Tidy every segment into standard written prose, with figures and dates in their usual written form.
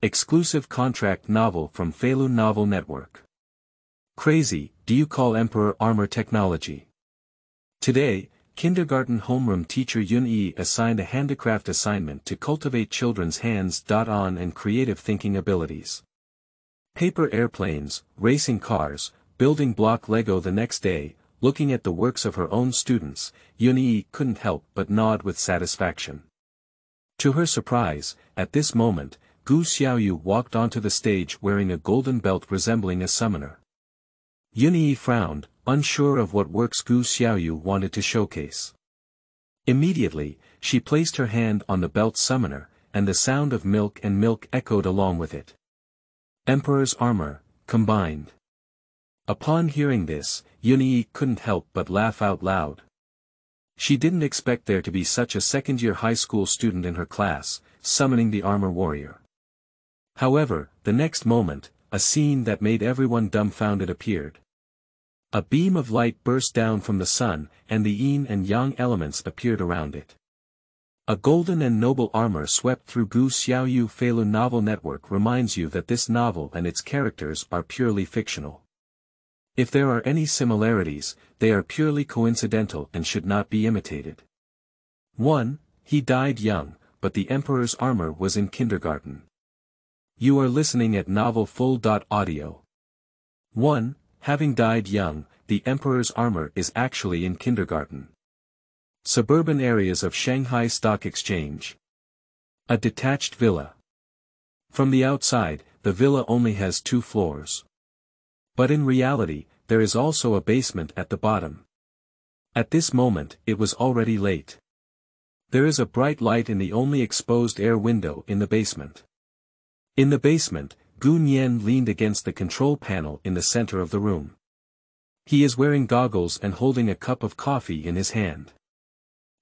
Exclusive contract novel from Feilu Novel Network. Crazy, do you call Emperor armor technology? Today, kindergarten homeroom teacher Yun Yiyi assigned a handicraft assignment to cultivate children's hands-on and creative thinking abilities. Paper airplanes, racing cars, building block Lego. The next day, looking at the works of her own students, Yun Yiyi couldn't help but nod with satisfaction. To her surprise, at this moment, Gu Xiaoyu walked onto the stage wearing a golden belt resembling a summoner. Yun Yiyi frowned, unsure of what works Gu Xiaoyu wanted to showcase. Immediately, she placed her hand on the belt's summoner, and the sound of milk and milk echoed along with it. Emperor's armor, combined. Upon hearing this, Yun Yiyi couldn't help but laugh out loud. She didn't expect there to be such a second-year high school student in her class, summoning the armor warrior. However, the next moment, a scene that made everyone dumbfounded appeared. A beam of light burst down from the sun, and the yin and yang elements appeared around it. A golden and noble armor swept through Gu Xiaoyu. Feilu Novel Network reminds you that this novel and its characters are purely fictional. If there are any similarities, they are purely coincidental and should not be imitated. 1. He died young, but the Emperor's armor was in kindergarten. You are listening at novelfull.audio. 1. Having died young, the Emperor's armor is actually in kindergarten. Suburban areas of Shanghai Stock Exchange. A detached villa. From the outside, the villa only has 2 floors. But in reality, there is also a basement at the bottom. At this moment, it was already late. There is a bright light in the only exposed air window in the basement. In the basement, Gu Nian leaned against the control panel in the center of the room. He is wearing goggles and holding a cup of coffee in his hand.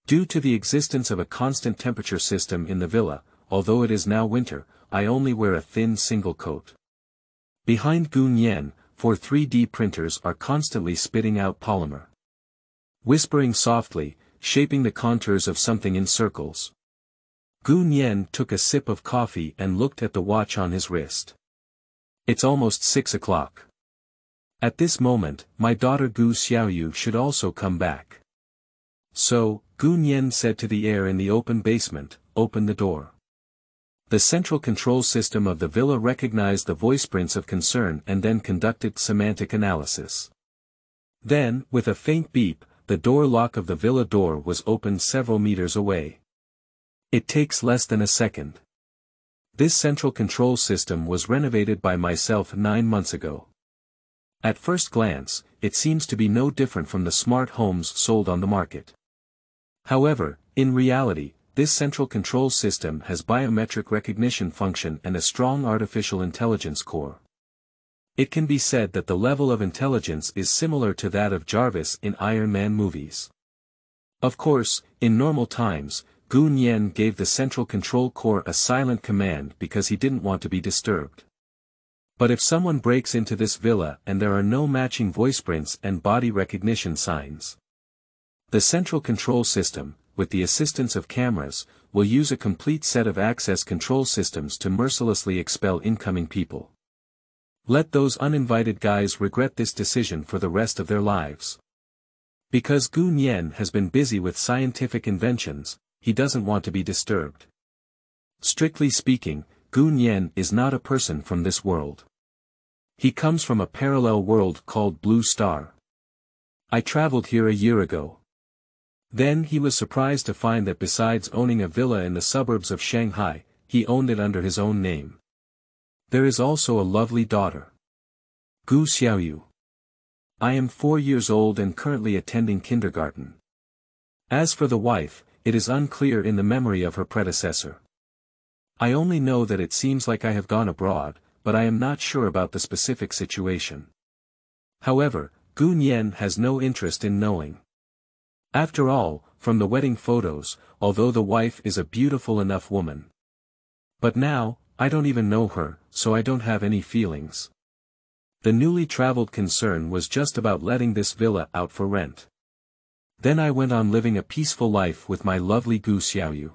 Due to the existence of a constant temperature system in the villa, although it is now winter, I only wear a thin single coat. Behind Gu Nian, 4 3D printers are constantly spitting out polymer. Whispering softly, shaping the contours of something in circles. Gu Nian took a sip of coffee and looked at the watch on his wrist. It's almost 6 o'clock. At this moment, my daughter Gu Xiaoyu should also come back. So, Gu Nian said to the air in the open basement, open the door. The central control system of the villa recognized the voice prints of concern and then conducted semantic analysis. Then, with a faint beep, the door lock of the villa door was opened several meters away. It takes less than a second. This central control system was renovated by myself 9 months ago. At first glance, it seems to be no different from the smart homes sold on the market. However, in reality, this central control system has biometric recognition function and a strong artificial intelligence core. It can be said that the level of intelligence is similar to that of Jarvis in Iron Man movies. Of course, in normal times, Gu Nian gave the central control core a silent command because he didn't want to be disturbed. But if someone breaks into this villa and there are no matching voice prints and body recognition signs, the central control system, with the assistance of cameras, will use a complete set of access control systems to mercilessly expel incoming people. Let those uninvited guys regret this decision for the rest of their lives. Because Gu Nian has been busy with scientific inventions, he doesn't want to be disturbed. Strictly speaking, Gu Nian is not a person from this world. He comes from a parallel world called Blue Star. I traveled here a year ago. Then he was surprised to find that besides owning a villa in the suburbs of Shanghai, he owned it under his own name. There is also a lovely daughter. Gu Xiaoyu. I am 4 years old and currently attending kindergarten. As for the wife, it is unclear in the memory of her predecessor. I only know that it seems like I have gone abroad, but I am not sure about the specific situation. However, Gu Nian has no interest in knowing. After all, from the wedding photos, although the wife is a beautiful enough woman. But now, I don't even know her, so I don't have any feelings. The newly traveled concern was just about letting this villa out for rent. Then I went on living a peaceful life with my lovely Gu Xiaoyu.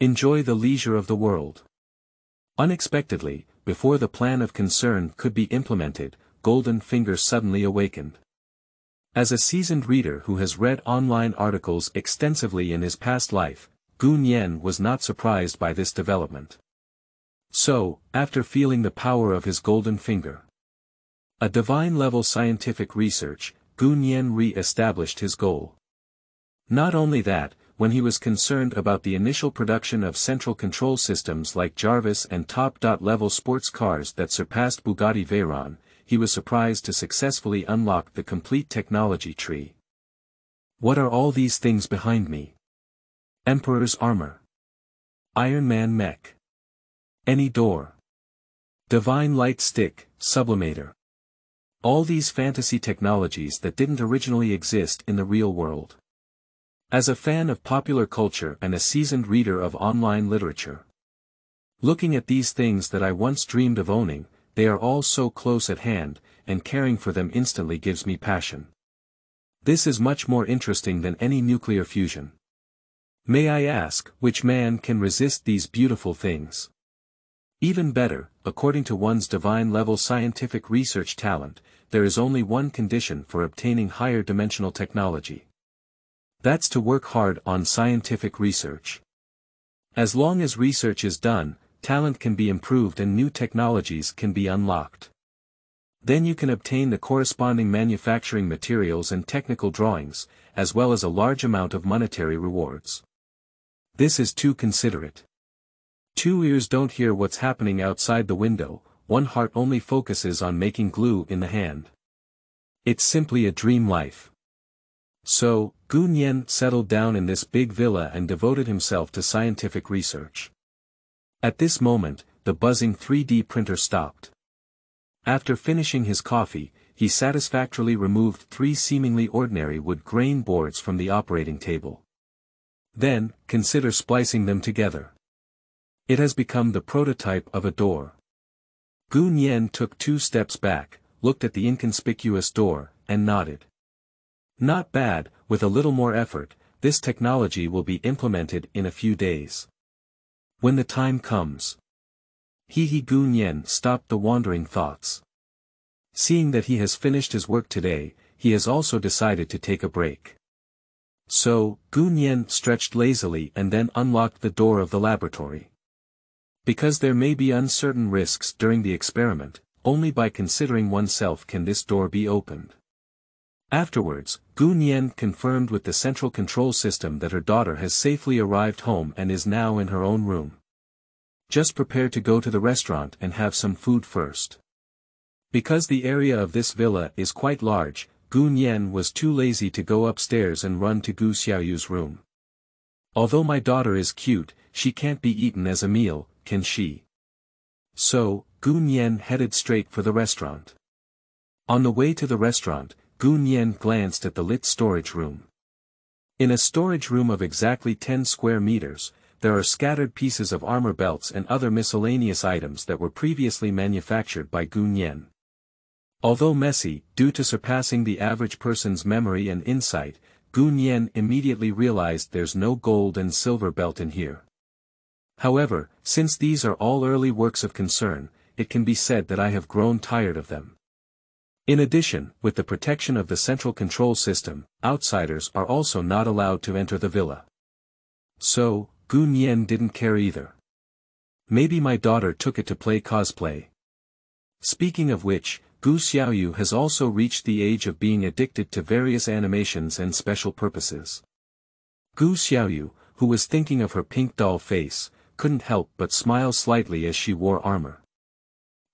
Enjoy the leisure of the world. Unexpectedly, before the plan of concern could be implemented, Golden Finger suddenly awakened. As a seasoned reader who has read online articles extensively in his past life, Gun Yen was not surprised by this development. So, after feeling the power of his golden finger, a divine-level scientific research, Gun Yen re-established his goal. Not only that, when he was concerned about the initial production of central control systems like Jarvis and top-level sports cars that surpassed Bugatti Veyron, he was surprised to successfully unlock the complete technology tree. What are all these things behind me? Emperor's armor. Iron Man mech. Any door. Divine light stick, sublimator. All these fantasy technologies that didn't originally exist in the real world. As a fan of popular culture and a seasoned reader of online literature, looking at these things that I once dreamed of owning, they are all so close at hand, and caring for them instantly gives me passion. This is much more interesting than any nuclear fusion. May I ask, which man can resist these beautiful things? Even better, according to one's divine-level scientific research talent, there is only one condition for obtaining higher dimensional technology. That's to work hard on scientific research. As long as research is done, talent can be improved and new technologies can be unlocked. Then you can obtain the corresponding manufacturing materials and technical drawings, as well as a large amount of monetary rewards. This is too considerate. Two ears don't hear what's happening outside the window, one heart only focuses on making glue in the hand. It's simply a dream life. So, Gun Yen settled down in this big villa and devoted himself to scientific research. At this moment, the buzzing 3D printer stopped. After finishing his coffee, he satisfactorily removed 3 seemingly ordinary wood grain boards from the operating table. Then, consider splicing them together. It has become the prototype of a door. Gun Yen took 2 steps back, looked at the inconspicuous door, and nodded. Not bad, with a little more effort, this technology will be implemented in a few days. When the time comes. Gun Yen stopped the wandering thoughts. Seeing that he has finished his work today, he has also decided to take a break. So, Gun Yen stretched lazily and then unlocked the door of the laboratory. Because there may be uncertain risks during the experiment, only by considering oneself can this door be opened. Afterwards, Gun Yen confirmed with the central control system that her daughter has safely arrived home and is now in her own room. Just prepare to go to the restaurant and have some food first. Because the area of this villa is quite large, Gun Yen was too lazy to go upstairs and run to Gu Xiaoyu's room. Although my daughter is cute, she can't be eaten as a meal, can she? So, Gun Yen headed straight for the restaurant. On the way to the restaurant, Gun Yen glanced at the lit storage room. In a storage room of exactly 10 square meters, there are scattered pieces of armor belts and other miscellaneous items that were previously manufactured by Gun Yen. Although messy, due to surpassing the average person's memory and insight, Gun Yen immediately realized there's no gold and silver belt in here. However, since these are all early works of concern, it can be said that I have grown tired of them. In addition, with the protection of the central control system, outsiders are also not allowed to enter the villa. So, Gun Yen didn't care either. Maybe my daughter took it to play cosplay. Speaking of which, Gu Xiaoyu has also reached the age of being addicted to various animations and special purposes. Gu Xiaoyu, who was thinking of her pink doll face, couldn't help but smile slightly as she wore armor.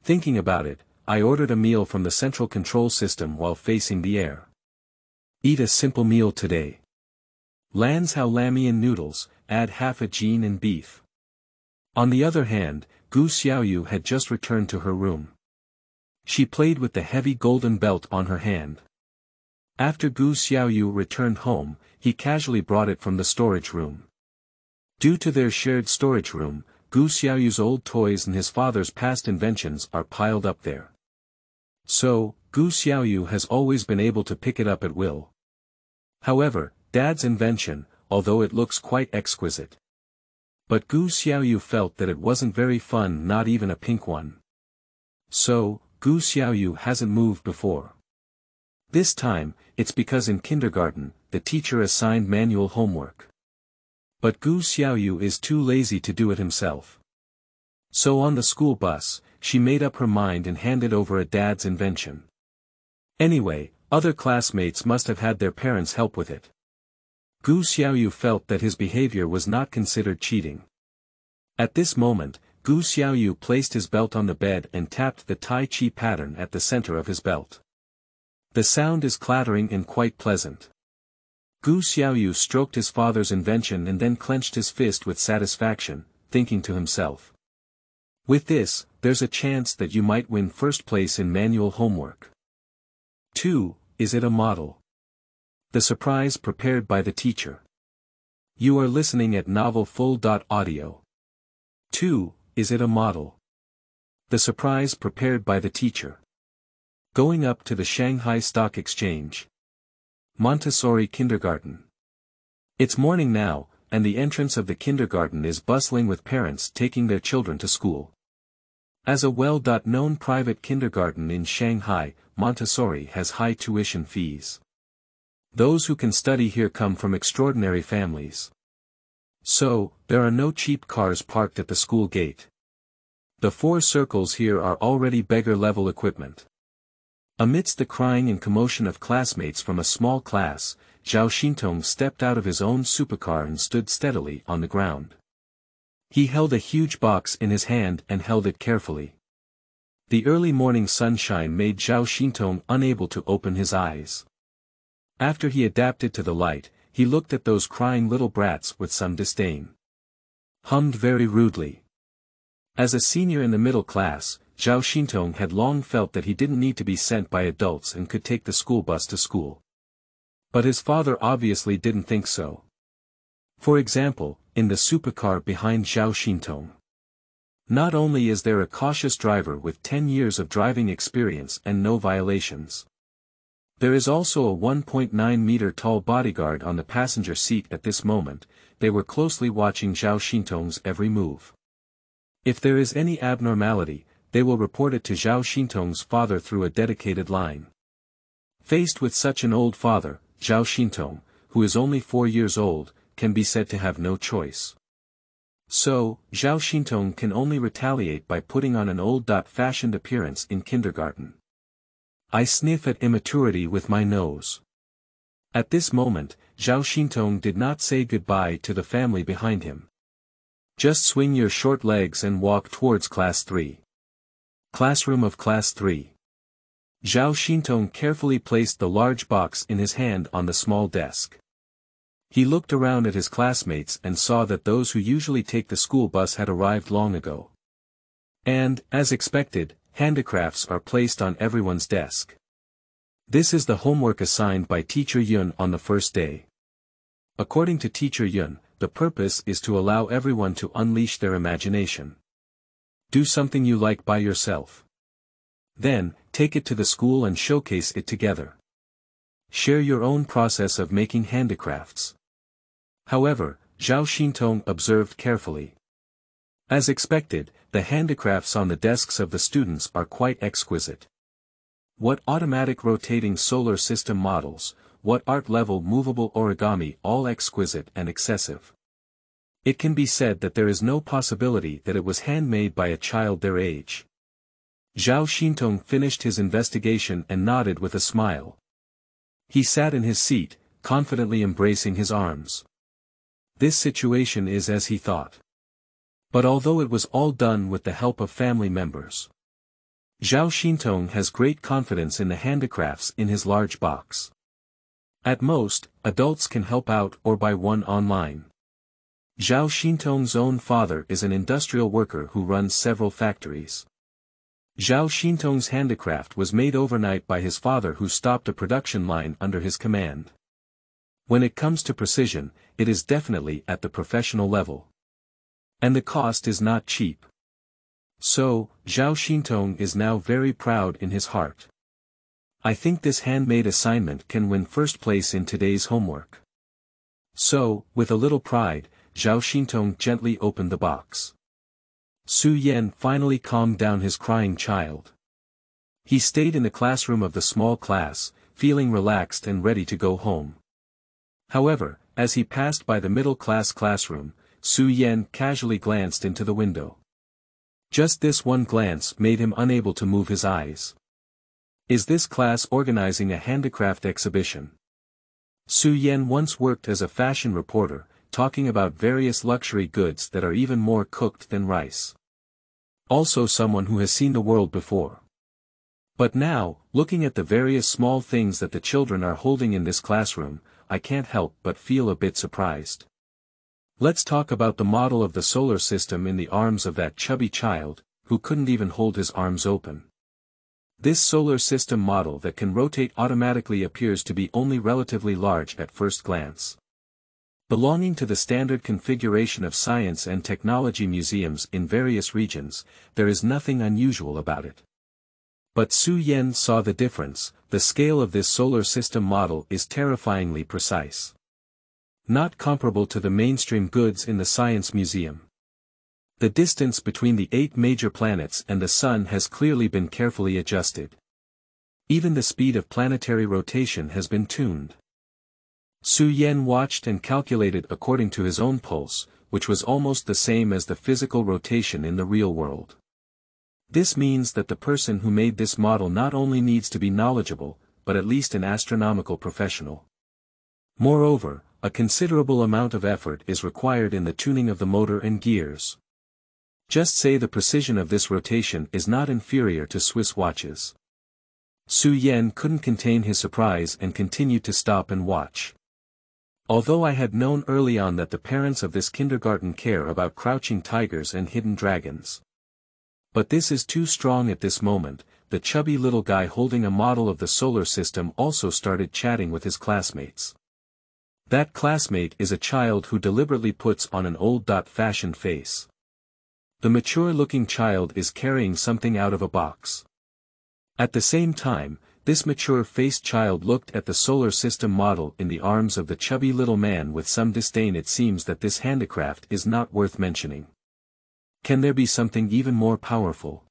Thinking about it, I ordered a meal from the central control system while facing the air. Eat a simple meal today. Lan's Hao Lamian noodles, add half a gene and beef. On the other hand, Gu Xiaoyu had just returned to her room. She played with the heavy golden belt on her hand. After Gu Xiaoyu returned home, he casually brought it from the storage room. Due to their shared storage room, Gu Xiaoyu's old toys and his father's past inventions are piled up there. So, Gu Xiaoyu has always been able to pick it up at will. However, Dad's invention, although it looks quite exquisite, But Gu Xiaoyu felt that it wasn't very fun, not even a pink one. So, Gu Xiaoyu hasn't moved before. This time, it's because in kindergarten, the teacher assigned manual homework. But Gu Xiaoyu is too lazy to do it himself. So on the school bus, she made up her mind and handed over a dad's invention. Anyway, other classmates must have had their parents help with it. Gu Xiaoyu felt that his behavior was not considered cheating. At this moment, Gu Xiaoyu placed his belt on the bed and tapped the Tai Chi pattern at the center of his belt. The sound is clattering and quite pleasant. Gu Xiaoyu stroked his father's invention and then clenched his fist with satisfaction, thinking to himself. With this, there's a chance that you might win first place in manual homework. 2. Is it a model? The surprise prepared by the teacher. You are listening at novelfull.audio. 2. Is it a model? The surprise prepared by the teacher. Going up to the Shanghai Stock Exchange. Montessori Kindergarten. It's morning now, and the entrance of the kindergarten is bustling with parents taking their children to school. As a well-known private kindergarten in Shanghai, Montessori has high tuition fees. Those who can study here come from extraordinary families. So, there are no cheap cars parked at the school gate. The 4 circles here are already beggar-level equipment. Amidst the crying and commotion of classmates from a small class, Zhao Xintong stepped out of his own supercar and stood steadily on the ground. He held a huge box in his hand and held it carefully. The early morning sunshine made Zhao Xintong unable to open his eyes. After he adapted to the light, he looked at those crying little brats with some disdain. Hummed very rudely. As a senior in the middle class, Zhao Xintong had long felt that he didn't need to be sent by adults and could take the school bus to school. But his father obviously didn't think so. For example, in the supercar behind Zhao Xintong. Not only is there a cautious driver with 10 years of driving experience and no violations. There is also a 1.9-meter tall bodyguard on the passenger seat at this moment. They were closely watching Zhao Xintong's every move. If there is any abnormality, they will report it to Zhao Xintong's father through a dedicated line. Faced with such an old father, Zhao Xintong, who is only 4 years old, can be said to have no choice. So, Zhao Xintong can only retaliate by putting on an old-fashioned appearance in kindergarten. I sniff at immaturity with my nose. At this moment, Zhao Xintong did not say goodbye to the family behind him. Just swing your short legs and walk towards Class 3. Classroom of Class 3. Zhao Xintong carefully placed the large box in his hand on the small desk. He looked around at his classmates and saw that those who usually take the school bus had arrived long ago. And, as expected, handicrafts are placed on everyone's desk. This is the homework assigned by Teacher Yun on the first day. According to Teacher Yun, the purpose is to allow everyone to unleash their imagination. Do something you like by yourself. Then, take it to the school and showcase it together. Share your own process of making handicrafts. However, Zhao Xintong observed carefully. As expected, the handicrafts on the desks of the students are quite exquisite. What automatic rotating solar system models, what art-level movable origami, all exquisite and excessive. It can be said that there is no possibility that it was handmade by a child their age. Zhao Xintong finished his investigation and nodded with a smile. He sat in his seat, confidently embracing his arms. This situation is as he thought. But although it was all done with the help of family members, Zhao Xintong has great confidence in the handicrafts in his large box. At most, adults can help out or buy one online. Zhao Xintong's own father is an industrial worker who runs several factories. Zhao Xintong's handicraft was made overnight by his father, who stopped a production line under his command. When it comes to precision, it is definitely at the professional level. And the cost is not cheap. So, Zhao Xintong is now very proud in his heart. I think this handmade assignment can win first place in today's homework. So, with a little pride, Zhao Xintong gently opened the box. Su Yan finally calmed down his crying child. He stayed in the classroom of the small class, feeling relaxed and ready to go home. However, as he passed by the middle-class classroom, Su Yan casually glanced into the window. Just this one glance made him unable to move his eyes. Is this class organizing a handicraft exhibition? Su Yan once worked as a fashion reporter, talking about various luxury goods that are even more cooked than rice. Also someone who has seen the world before. But now, looking at the various small things that the children are holding in this classroom, I can't help but feel a bit surprised. Let's talk about the model of the solar system in the arms of that chubby child, who couldn't even hold his arms open. This solar system model that can rotate automatically appears to be only relatively large at first glance. Belonging to the standard configuration of science and technology museums in various regions, there is nothing unusual about it. But Su Yan saw the difference. The scale of this solar system model is terrifyingly precise. Not comparable to the mainstream goods in the Science Museum. The distance between the 8 major planets and the Sun has clearly been carefully adjusted. Even the speed of planetary rotation has been tuned. Su Yan watched and calculated according to his own pulse, which was almost the same as the physical rotation in the real world. This means that the person who made this model not only needs to be knowledgeable, but at least an astronomical professional. Moreover, a considerable amount of effort is required in the tuning of the motor and gears. Just say the precision of this rotation is not inferior to Swiss watches. Su Yan couldn't contain his surprise and continued to stop and watch. Although I had known early on that the parents of this kindergarten care about crouching tigers and hidden dragons. But this is too strong at this moment. The chubby little guy holding a model of the solar system also started chatting with his classmates. That classmate is a child who deliberately puts on an old-fashioned face. The mature-looking child is carrying something out of a box. At the same time, this mature-faced child looked at the solar system model in the arms of the chubby little man with some disdain. It seems that this handicraft is not worth mentioning. Can there be something even more powerful?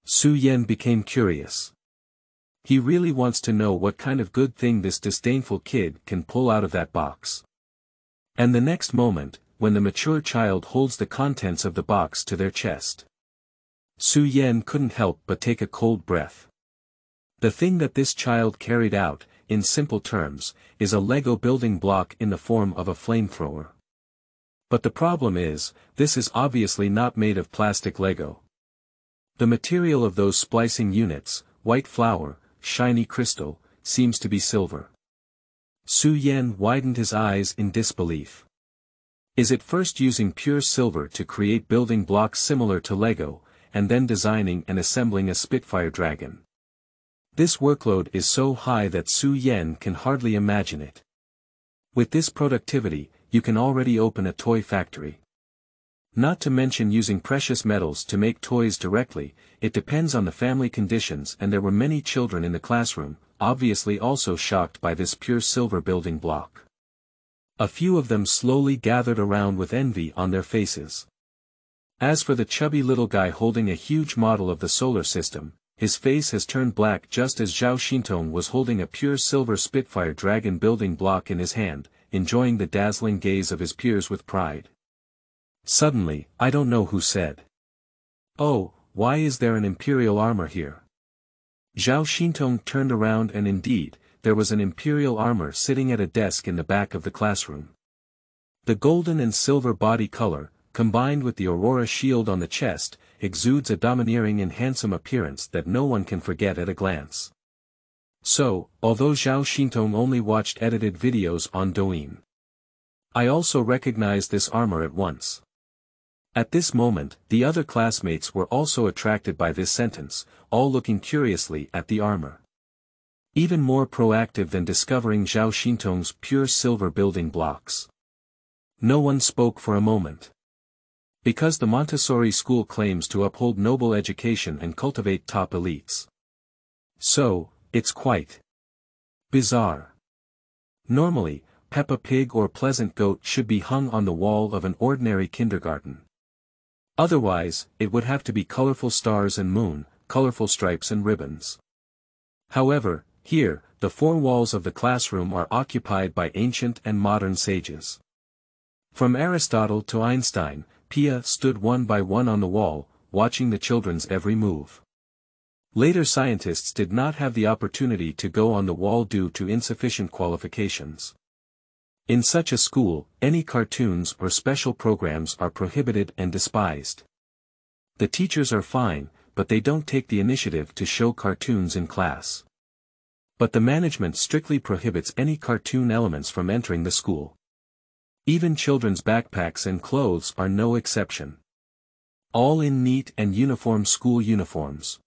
Su Yan became curious. He really wants to know what kind of good thing this disdainful kid can pull out of that box. And the next moment, when the mature child holds the contents of the box to their chest, Su Yan couldn't help but take a cold breath. The thing that this child carried out, in simple terms, is a Lego building block in the form of a flamethrower. But the problem is, this is obviously not made of plastic Lego. The material of those splicing units, white flour, shiny crystal, seems to be silver. Su Yan widened his eyes in disbelief. Is it first using pure silver to create building blocks similar to Lego, and then designing and assembling a Spitfire dragon? This workload is so high that Su Yan can hardly imagine it. With this productivity, you can already open a toy factory. Not to mention using precious metals to make toys directly. It depends on the family conditions, and there were many children in the classroom, obviously also shocked by this pure silver building block. A few of them slowly gathered around with envy on their faces. As for the chubby little guy holding a huge model of the solar system, his face has turned black just as Zhao Xintong was holding a pure silver Spitfire dragon building block in his hand, enjoying the dazzling gaze of his peers with pride. Suddenly, I don't know who said, "Oh, why is there an imperial armor here?" Zhao Xintong turned around and indeed, there was an imperial armor sitting at a desk in the back of the classroom. The golden and silver body color, combined with the Aurora shield on the chest, exudes a domineering and handsome appearance that no one can forget at a glance. So, although Zhao Xintong only watched edited videos on Douyin, I also recognized this armor at once. At this moment, the other classmates were also attracted by this sentence, all looking curiously at the armor. Even more proactive than discovering Zhao Xintong's pure silver building blocks. No one spoke for a moment. Because the Montessori school claims to uphold noble education and cultivate top elites. So, it's quite bizarre. Normally, Peppa Pig or Pleasant Goat should be hung on the wall of an ordinary kindergarten. Otherwise, it would have to be colorful stars and moon, colorful stripes and ribbons. However, here, the four walls of the classroom are occupied by ancient and modern sages. From Aristotle to Einstein, Pia stood one by one on the wall, watching the children's every move. Later scientists did not have the opportunity to go on the wall due to insufficient qualifications. In such a school, any cartoons or special programs are prohibited and despised. The teachers are fine, but they don't take the initiative to show cartoons in class. But the management strictly prohibits any cartoon elements from entering the school. Even children's backpacks and clothes are no exception. All in neat and uniform school uniforms.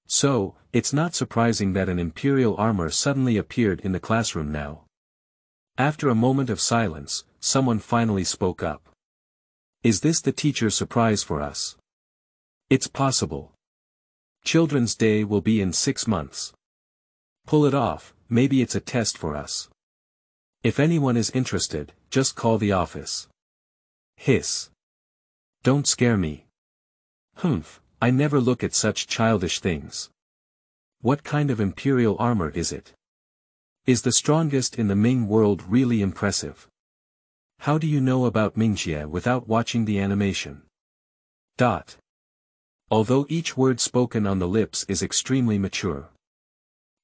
So, it's not surprising that an imperial armor suddenly appeared in the classroom now. After a moment of silence, someone finally spoke up. Is this the teacher surprise for us? It's possible. Children's Day will be in 6 months. Pull it off, maybe it's a test for us. If anyone is interested, just call the office. Hiss. Don't scare me. Humph, I never look at such childish things. What kind of imperial armor is it? Is the strongest in the Ming world really impressive? How do you know about Mingxia without watching the animation? Although each word spoken on the lips is extremely mature.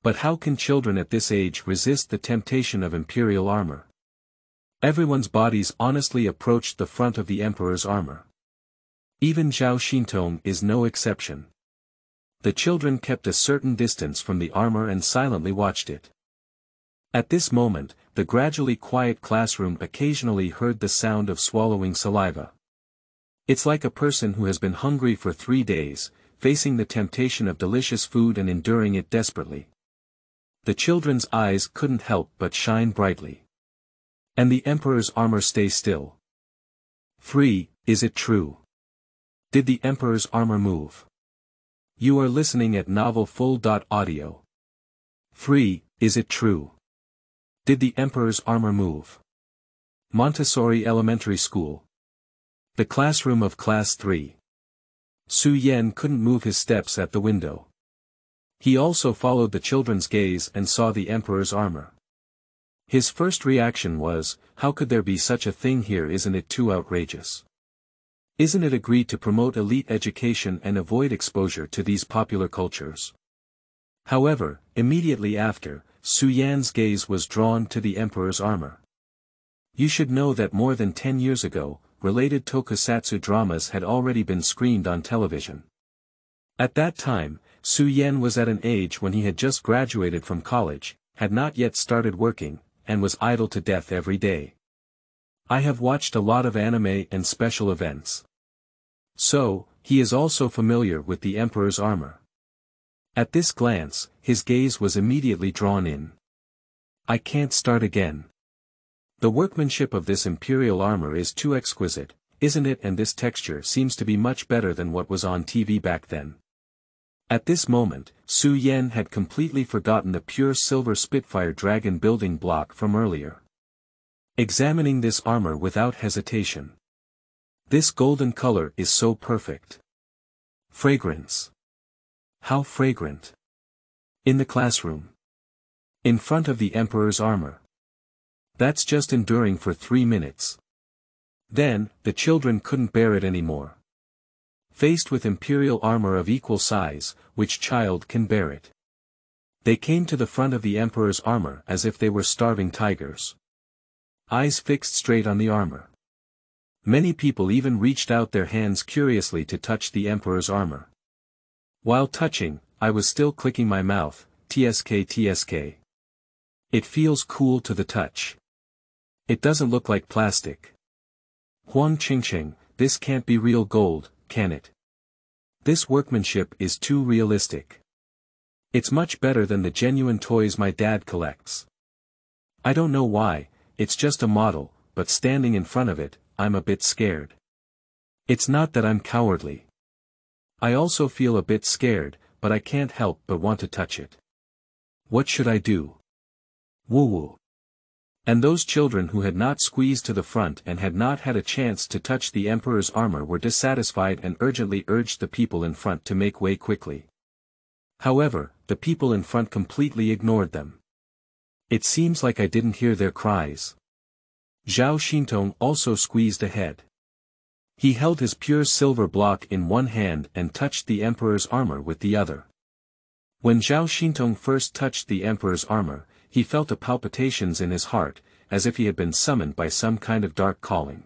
But how can children at this age resist the temptation of imperial armor? Everyone's bodies honestly approached the front of the emperor's armor. Even Zhao Xintong is no exception. The children kept a certain distance from the armor and silently watched it. At this moment, the gradually quiet classroom occasionally heard the sound of swallowing saliva. It's like a person who has been hungry for 3 days, facing the temptation of delicious food and enduring it desperately. The children's eyes couldn't help but shine brightly. And the emperor's armor stay still. Free, is it true? Did the emperor's armor move? You are listening at novelfull.audio. Free, is it true? Did the emperor's armor move? Montessori Elementary School. The classroom of Class 3. Su Yan couldn't move his steps at the window. He also followed the children's gaze and saw the emperor's armor. His first reaction was, how could there be such a thing here? Isn't it too outrageous? Isn't it agreed to promote elite education and avoid exposure to these popular cultures? However, immediately after, Su Yan's gaze was drawn to the emperor's armor. You should know that more than 10 years ago, related tokusatsu dramas had already been screened on television. At that time, Su Yan was at an age when he had just graduated from college, had not yet started working, and was idle to death every day. I have watched a lot of anime and special events. So, he is also familiar with the emperor's armor. At this glance, his gaze was immediately drawn in. I can't start again. The workmanship of this imperial armor is too exquisite, isn't it? And this texture seems to be much better than what was on TV back then. At this moment, Su Yan had completely forgotten the pure silver Spitfire dragon building block from earlier. Examining this armor without hesitation. This golden color is so perfect. Fragrance. How fragrant. In the classroom. In front of the emperor's armor. That's just enduring for 3 minutes. Then, the children couldn't bear it anymore. Faced with imperial armor of equal size, which child can bear it? They came to the front of the emperor's armor as if they were starving tigers. Eyes fixed straight on the armor. Many people even reached out their hands curiously to touch the emperor's armor. While touching, I was still clicking my mouth, tsk. It feels cool to the touch. It doesn't look like plastic. Huang Qingqing, this can't be real gold, can it? This workmanship is too realistic. It's much better than the genuine toys my dad collects. I don't know why, it's just a model, but standing in front of it, I'm a bit scared. It's not that I'm cowardly. I also feel a bit scared, but I can't help but want to touch it. What should I do? Woo-woo. And those children who had not squeezed to the front and had not had a chance to touch the Emperor's armor were dissatisfied and urgently urged the people in front to make way quickly. However, the people in front completely ignored them. It seems like I didn't hear their cries. Zhao Xintong also squeezed ahead. He held his pure silver block in one hand and touched the Emperor's armor with the other. When Zhao Xintong first touched the Emperor's armor, he felt a palpitations in his heart, as if he had been summoned by some kind of dark calling.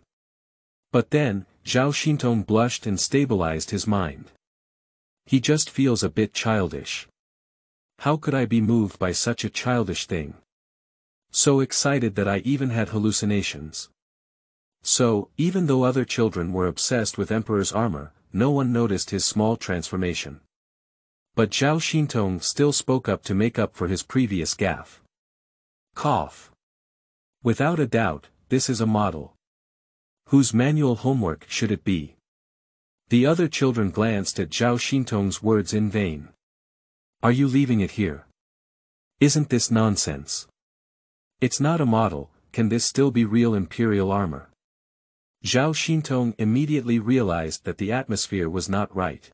But then, Zhao Xintong blushed and stabilized his mind. He just feels a bit childish. How could I be moved by such a childish thing? So excited that I even had hallucinations. So, even though other children were obsessed with Emperor's armor, no one noticed his small transformation. But Zhao Xintong still spoke up to make up for his previous gaffe. Cough. Without a doubt, this is a model. Whose manual homework should it be? The other children glanced at Zhao Xintong's words in vain. Are you leaving it here? Isn't this nonsense? It's not a model, can this still be real imperial armor? Zhao Xintong immediately realized that the atmosphere was not right.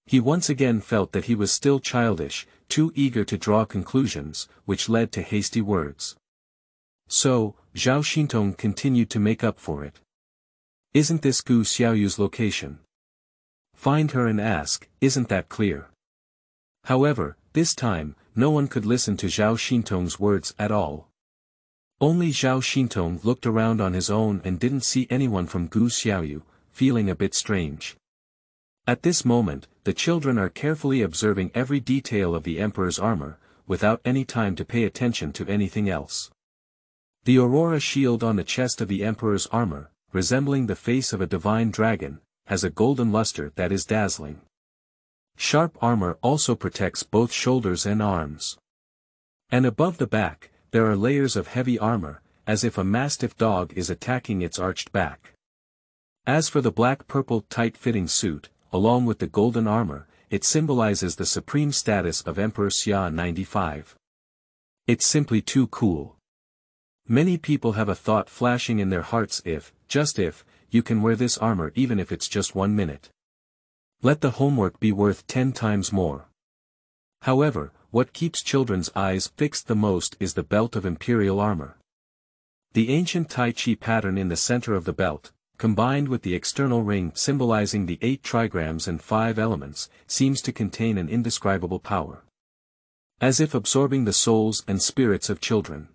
He once again felt that he was still childish, too eager to draw conclusions, which led to hasty words. So, Zhao Xintong continued to make up for it. Isn't this Gu Xiaoyu's location? Find her and ask, isn't that clear? However, this time, no one could listen to Zhao Xintong's words at all. Only Zhao Xintong looked around on his own and didn't see anyone from Gu Xiaoyu, feeling a bit strange. At this moment, the children are carefully observing every detail of the Emperor's armor, without any time to pay attention to anything else. The Aurora shield on the chest of the Emperor's armor, resembling the face of a divine dragon, has a golden luster that is dazzling. Sharp armor also protects both shoulders and arms. And above the back, there are layers of heavy armor, as if a mastiff dog is attacking its arched back. As for the black-purple tight-fitting suit, along with the golden armor, it symbolizes the supreme status of Emperor Xia 95. It's simply too cool. Many people have a thought flashing in their hearts if, just if, you can wear this armor even if it's just 1 minute. Let the homework be worth 10 times more. However, what keeps children's eyes fixed the most is the belt of imperial armor. The ancient Tai Chi pattern in the center of the belt, combined with the external ring symbolizing the 8 trigrams and 5 elements, seems to contain an indescribable power. As if absorbing the souls and spirits of children.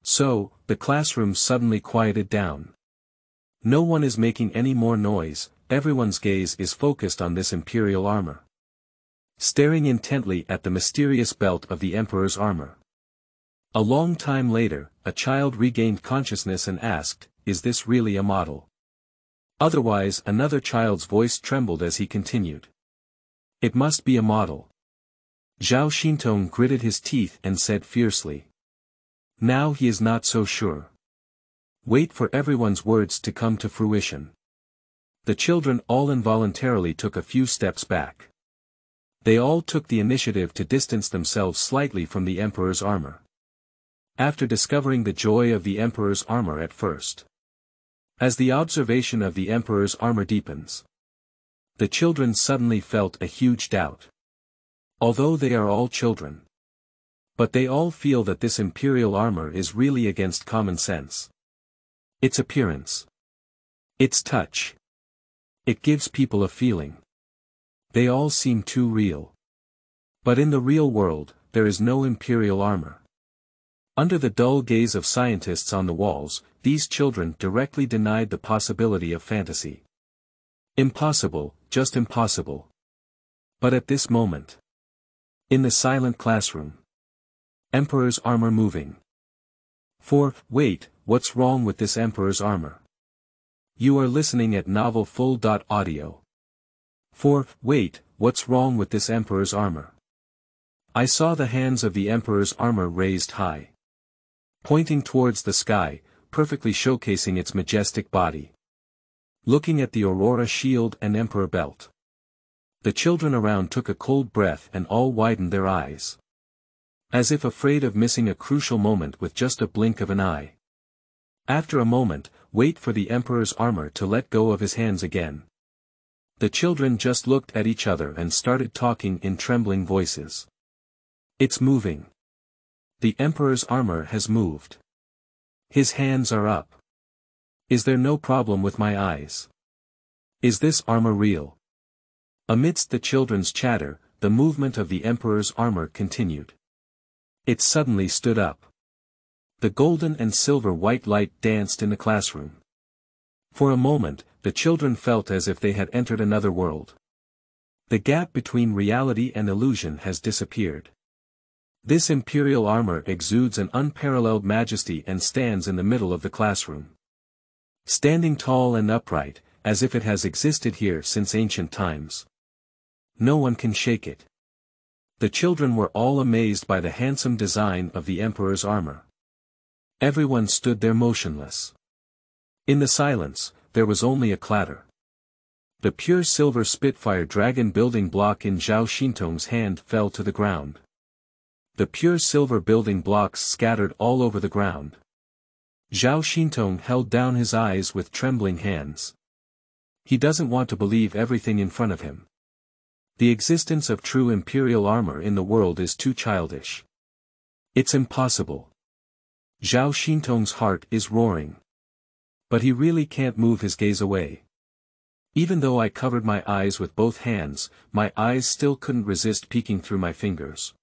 So, the classroom suddenly quieted down. No one is making any more noise, everyone's gaze is focused on this imperial armor. Staring intently at the mysterious belt of the Emperor's armor. A long time later, a child regained consciousness and asked, is this really a model? Otherwise another child's voice trembled as he continued. It must be a model. Zhao Xintong gritted his teeth and said fiercely. Now he is not so sure. Wait for everyone's words to come to fruition. The children all involuntarily took a few steps back. They all took the initiative to distance themselves slightly from the Emperor's armor. After discovering the joy of the Emperor's armor at first. As the observation of the Emperor's armor deepens. The children suddenly felt a huge doubt. Although they are all children. But they all feel that this imperial armor is really against common sense. Its appearance. Its touch. It gives people a feeling. They all seem too real. But in the real world, there is no imperial armor. Under the dull gaze of scientists on the walls, these children directly denied the possibility of fantasy. Impossible, just impossible. But at this moment. In the silent classroom. Emperor's armor moving. Wait, what's wrong with this Emperor's armor? You are listening at novelfull.audio. Wait, what's wrong with this Emperor's armor? I saw the hands of the Emperor's armor raised high. Pointing towards the sky, perfectly showcasing its majestic body. Looking at the Aurora shield and Emperor belt. The children around took a cold breath and all widened their eyes. as if afraid of missing a crucial moment with just a blink of an eye. After a moment, wait for the Emperor's armor to let go of his hands again. The children just looked at each other and started talking in trembling voices. It's moving. The Emperor's armor has moved. His hands are up. Is there no problem with my eyes? Is this armor real? Amidst the children's chatter, the movement of the Emperor's armor continued. It suddenly stood up. The golden and silver white light danced in the classroom. For a moment, the children felt as if they had entered another world. The gap between reality and illusion has disappeared. This imperial armor exudes an unparalleled majesty and stands in the middle of the classroom. Standing tall and upright, as if it has existed here since ancient times. No one can shake it. The children were all amazed by the handsome design of the Emperor's armor. Everyone stood there motionless. In the silence, there was only a clatter. The pure silver Spitfire dragon building block in Zhao Xintong's hand fell to the ground. The pure silver building blocks scattered all over the ground. Zhao Xintong held down his eyes with trembling hands. He doesn't want to believe everything in front of him. The existence of true imperial armor in the world is too childish. It's impossible. Zhao Xintong's heart is roaring. But he really can't move his gaze away. Even though I covered my eyes with both hands, my eyes still couldn't resist peeking through my fingers.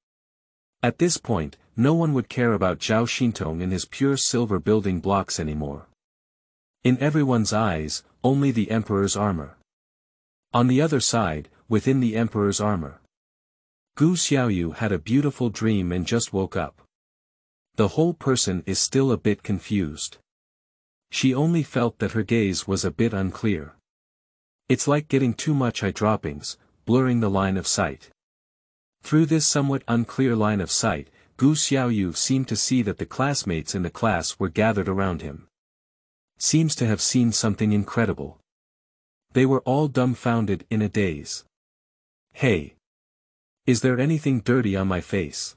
At this point, no one would care about Zhao Xintong and his pure silver building blocks anymore. In everyone's eyes, only the Emperor's armor. On the other side, within the Emperor's armor, Gu Xiaoyu had a beautiful dream and just woke up. The whole person is still a bit confused. She only felt that her gaze was a bit unclear. It's like getting too much eye droppings, blurring the line of sight. Through this somewhat unclear line of sight, Gu Xiaoyu seemed to see that the classmates in the class were gathered around him. Seems to have seen something incredible. They were all dumbfounded in a daze. Hey! Is there anything dirty on my face?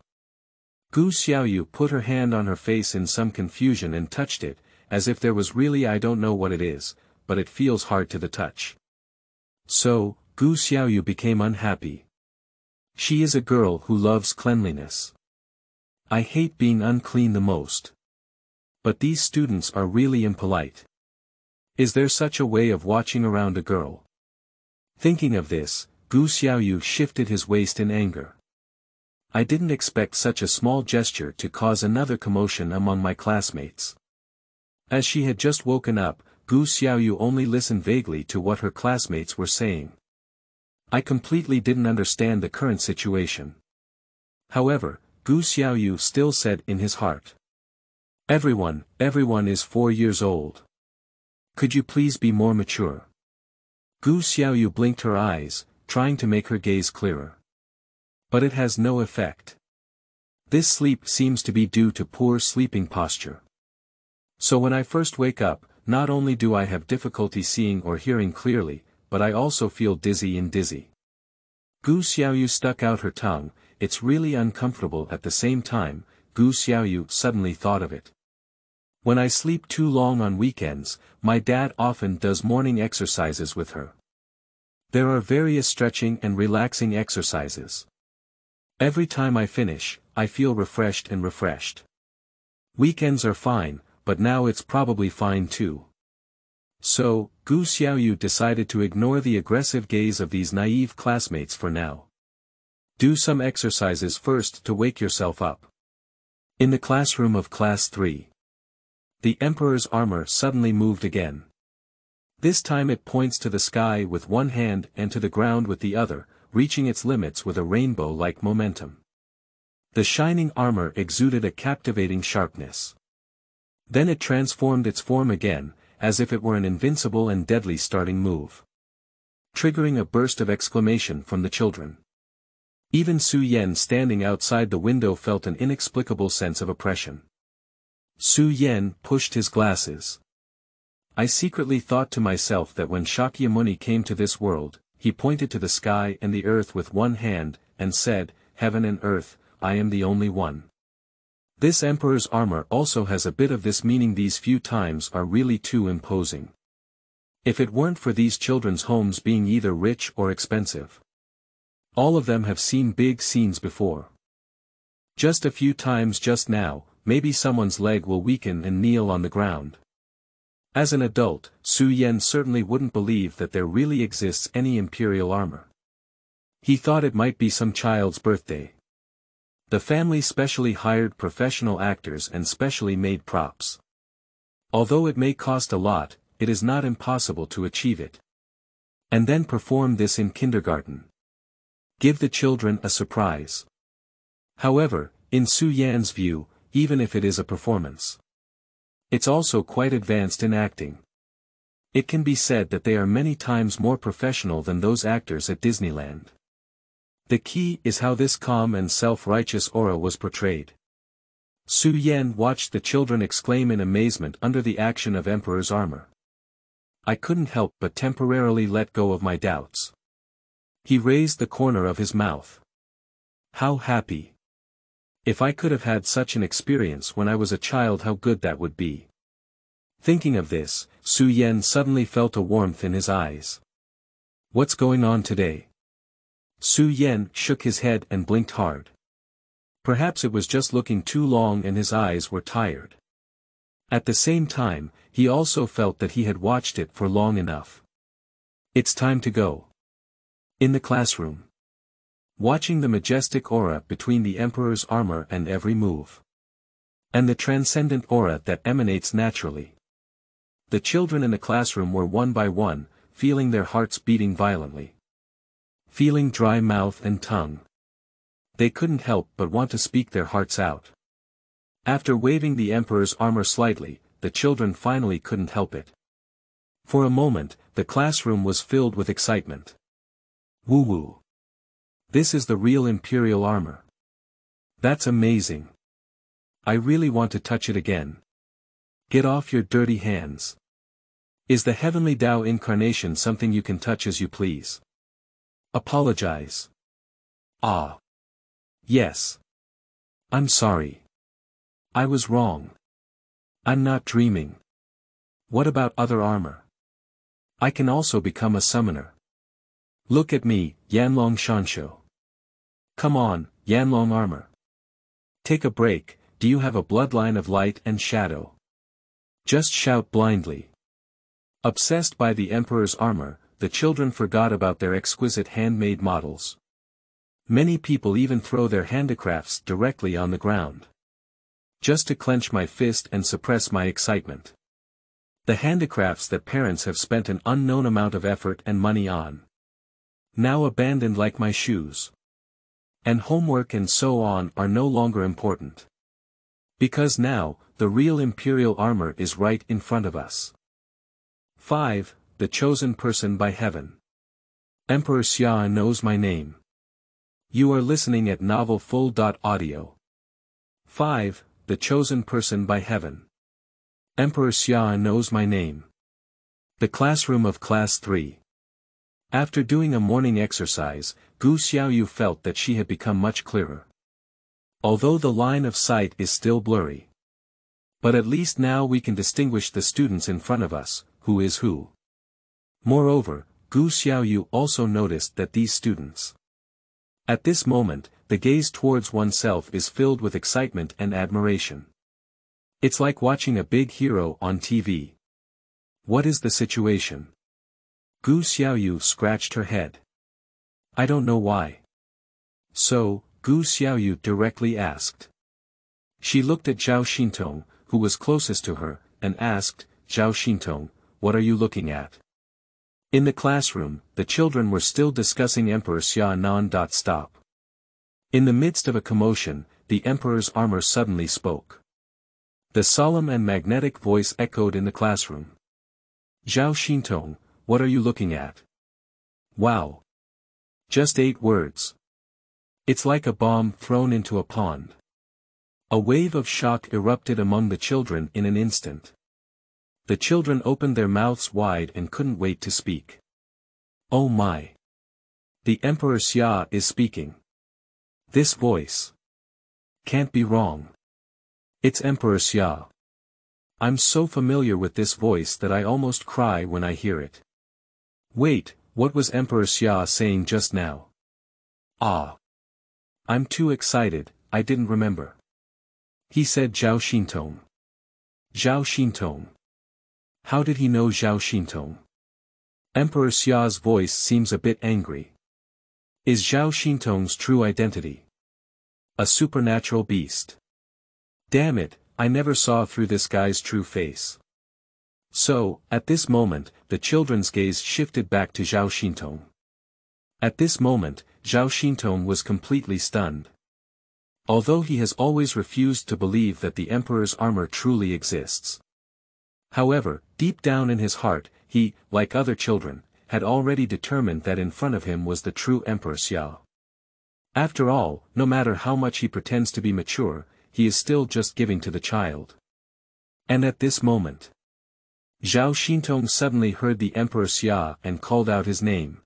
Gu Xiaoyu put her hand on her face in some confusion and touched it, as if there was really I don't know what it is, but it feels hard to the touch. So, Gu Xiaoyu became unhappy. She is a girl who loves cleanliness. I hate being unclean the most. But these students are really impolite. Is there such a way of watching around a girl? Thinking of this, Gu Xiaoyu shifted his waist in anger. I didn't expect such a small gesture to cause another commotion among my classmates. As she had just woken up, Gu Xiaoyu only listened vaguely to what her classmates were saying. I completely didn't understand the current situation. However, Gu Xiaoyu still said in his heart. Everyone is 4 years old. Could you please be more mature? Gu Xiaoyu blinked her eyes, trying to make her gaze clearer. But it has no effect. This sleep seems to be due to poor sleeping posture. So when I first wake up, not only do I have difficulty seeing or hearing clearly, but I also feel dizzy. Gu Xiaoyu stuck out her tongue. It's really uncomfortable at the same time. Gu Xiaoyu suddenly thought of it. When I sleep too long on weekends, my dad often does morning exercises with her. There are various stretching and relaxing exercises. Every time I finish, I feel refreshed. Weekends are fine, but now it's probably fine too. So, Gu Xiaoyu decided to ignore the aggressive gaze of these naive classmates for now. Do some exercises first to wake yourself up. In the classroom of Class 3. The Emperor's armor suddenly moved again. This time it points to the sky with one hand and to the ground with the other, reaching its limits with a rainbow-like momentum. The shining armor exuded a captivating sharpness. Then it transformed its form again, as if it were an invincible and deadly starting move. Triggering a burst of exclamation from the children. Even Su Yan standing outside the window felt an inexplicable sense of oppression. Su Yan pushed his glasses. I secretly thought to myself that when Shakyamuni came to this world, he pointed to the sky and the earth with one hand, and said, "Heaven and earth, I am the only one. This emperor's armor also has a bit of this, meaning these few times are really too imposing. If it weren't for these children's homes being either rich or expensive. All of them have seen big scenes before. Just a few times just now, maybe someone's leg will weaken and kneel on the ground. As an adult, Su Yan certainly wouldn't believe that there really exists any imperial armor. He thought it might be some child's birthday. The family specially hired professional actors and specially made props. Although it may cost a lot, it is not impossible to achieve it. And then perform this in kindergarten. Give the children a surprise. However, in Su Yan's view, even if it is a performance, it's also quite advanced in acting. It can be said that they are many times more professional than those actors at Disneyland. The key is how this calm and self-righteous aura was portrayed. Su Yan watched the children exclaim in amazement under the action of Emperor's armor. I couldn't help but temporarily let go of my doubts. He raised the corner of his mouth. How happy. If I could have had such an experience when I was a child, how good that would be. Thinking of this, Su Yan suddenly felt a warmth in his eyes. What's going on today? Su Yan shook his head and blinked hard. Perhaps it was just looking too long and his eyes were tired. At the same time, he also felt that he had watched it for long enough. It's time to go. In the classroom. Watching the majestic aura between the Emperor's armor and every move. And the transcendent aura that emanates naturally. The children in the classroom were one by one, feeling their hearts beating violently. Feeling dry mouth and tongue. They couldn't help but want to speak their hearts out. After waving the Emperor's armor slightly, the children finally couldn't help it. For a moment, the classroom was filled with excitement. Woo-woo. This is the real imperial armor. That's amazing. I really want to touch it again. Get off your dirty hands. Is the heavenly Tao incarnation something you can touch as you please? Apologize. Ah. Yes. I'm sorry. I was wrong. I'm not dreaming. What about other armor? I can also become a summoner. Look at me, Yanlong Shansho. Come on, Yanlong armor. Take a break, do you have a bloodline of light and shadow? Just shout blindly. Obsessed by the Emperor's armor, the children forgot about their exquisite handmade models. Many people even throw their handicrafts directly on the ground. Just to clench my fist and suppress my excitement. The handicrafts that parents have spent an unknown amount of effort and money on. Now abandoned like my shoes. And homework and so on are no longer important. Because now, the real imperial armor is right in front of us. 5. The chosen person by heaven. Emperor Xia knows my name. You are listening at novelfull.audio. 5. The chosen person by heaven. Emperor Xia knows my name. The classroom of Class 3. After doing a morning exercise, Gu Xiaoyu felt that she had become much clearer. Although the line of sight is still blurry. But at least now we can distinguish the students in front of us, who is who. Moreover, Gu Xiaoyu also noticed that these students. At this moment, the gaze towards oneself is filled with excitement and admiration. It's like watching a big hero on TV. What is the situation? Gu Xiaoyu scratched her head. I don't know why. So, Gu Xiaoyu directly asked. She looked at Zhao Xintong, who was closest to her, and asked, Zhao Xintong, what are you looking at? In the classroom, the children were still discussing Emperor Xia non-stop. In the midst of a commotion, the Emperor's armor suddenly spoke. The solemn and magnetic voice echoed in the classroom. Zhao Xintong, what are you looking at? Wow. Just 8 words. It's like a bomb thrown into a pond. A wave of shock erupted among the children in an instant. The children opened their mouths wide and couldn't wait to speak. Oh my! The Emperor Xia is speaking. This voice. Can't be wrong. It's Emperor Xia. I'm so familiar with this voice that I almost cry when I hear it. Wait, what was Emperor Xia saying just now? Ah. I'm too excited, I didn't remember. He said Zhao Xintong. Zhao Xintong. How did he know Zhao Xintong? Emperor Xia's voice seems a bit angry. Is Zhao Xintong's true identity a supernatural beast? Damn it, I never saw through this guy's true face. So, at this moment, the children's gaze shifted back to Zhao Xintong. At this moment, Zhao Xintong was completely stunned. Although he has always refused to believe that the Emperor's armor truly exists. However, deep down in his heart, he, like other children, had already determined that in front of him was the true Emperor Xia. After all, no matter how much he pretends to be mature, he is still just giving to the child. And at this moment, Zhao Xintong suddenly heard the Emperor Xia and called out his name.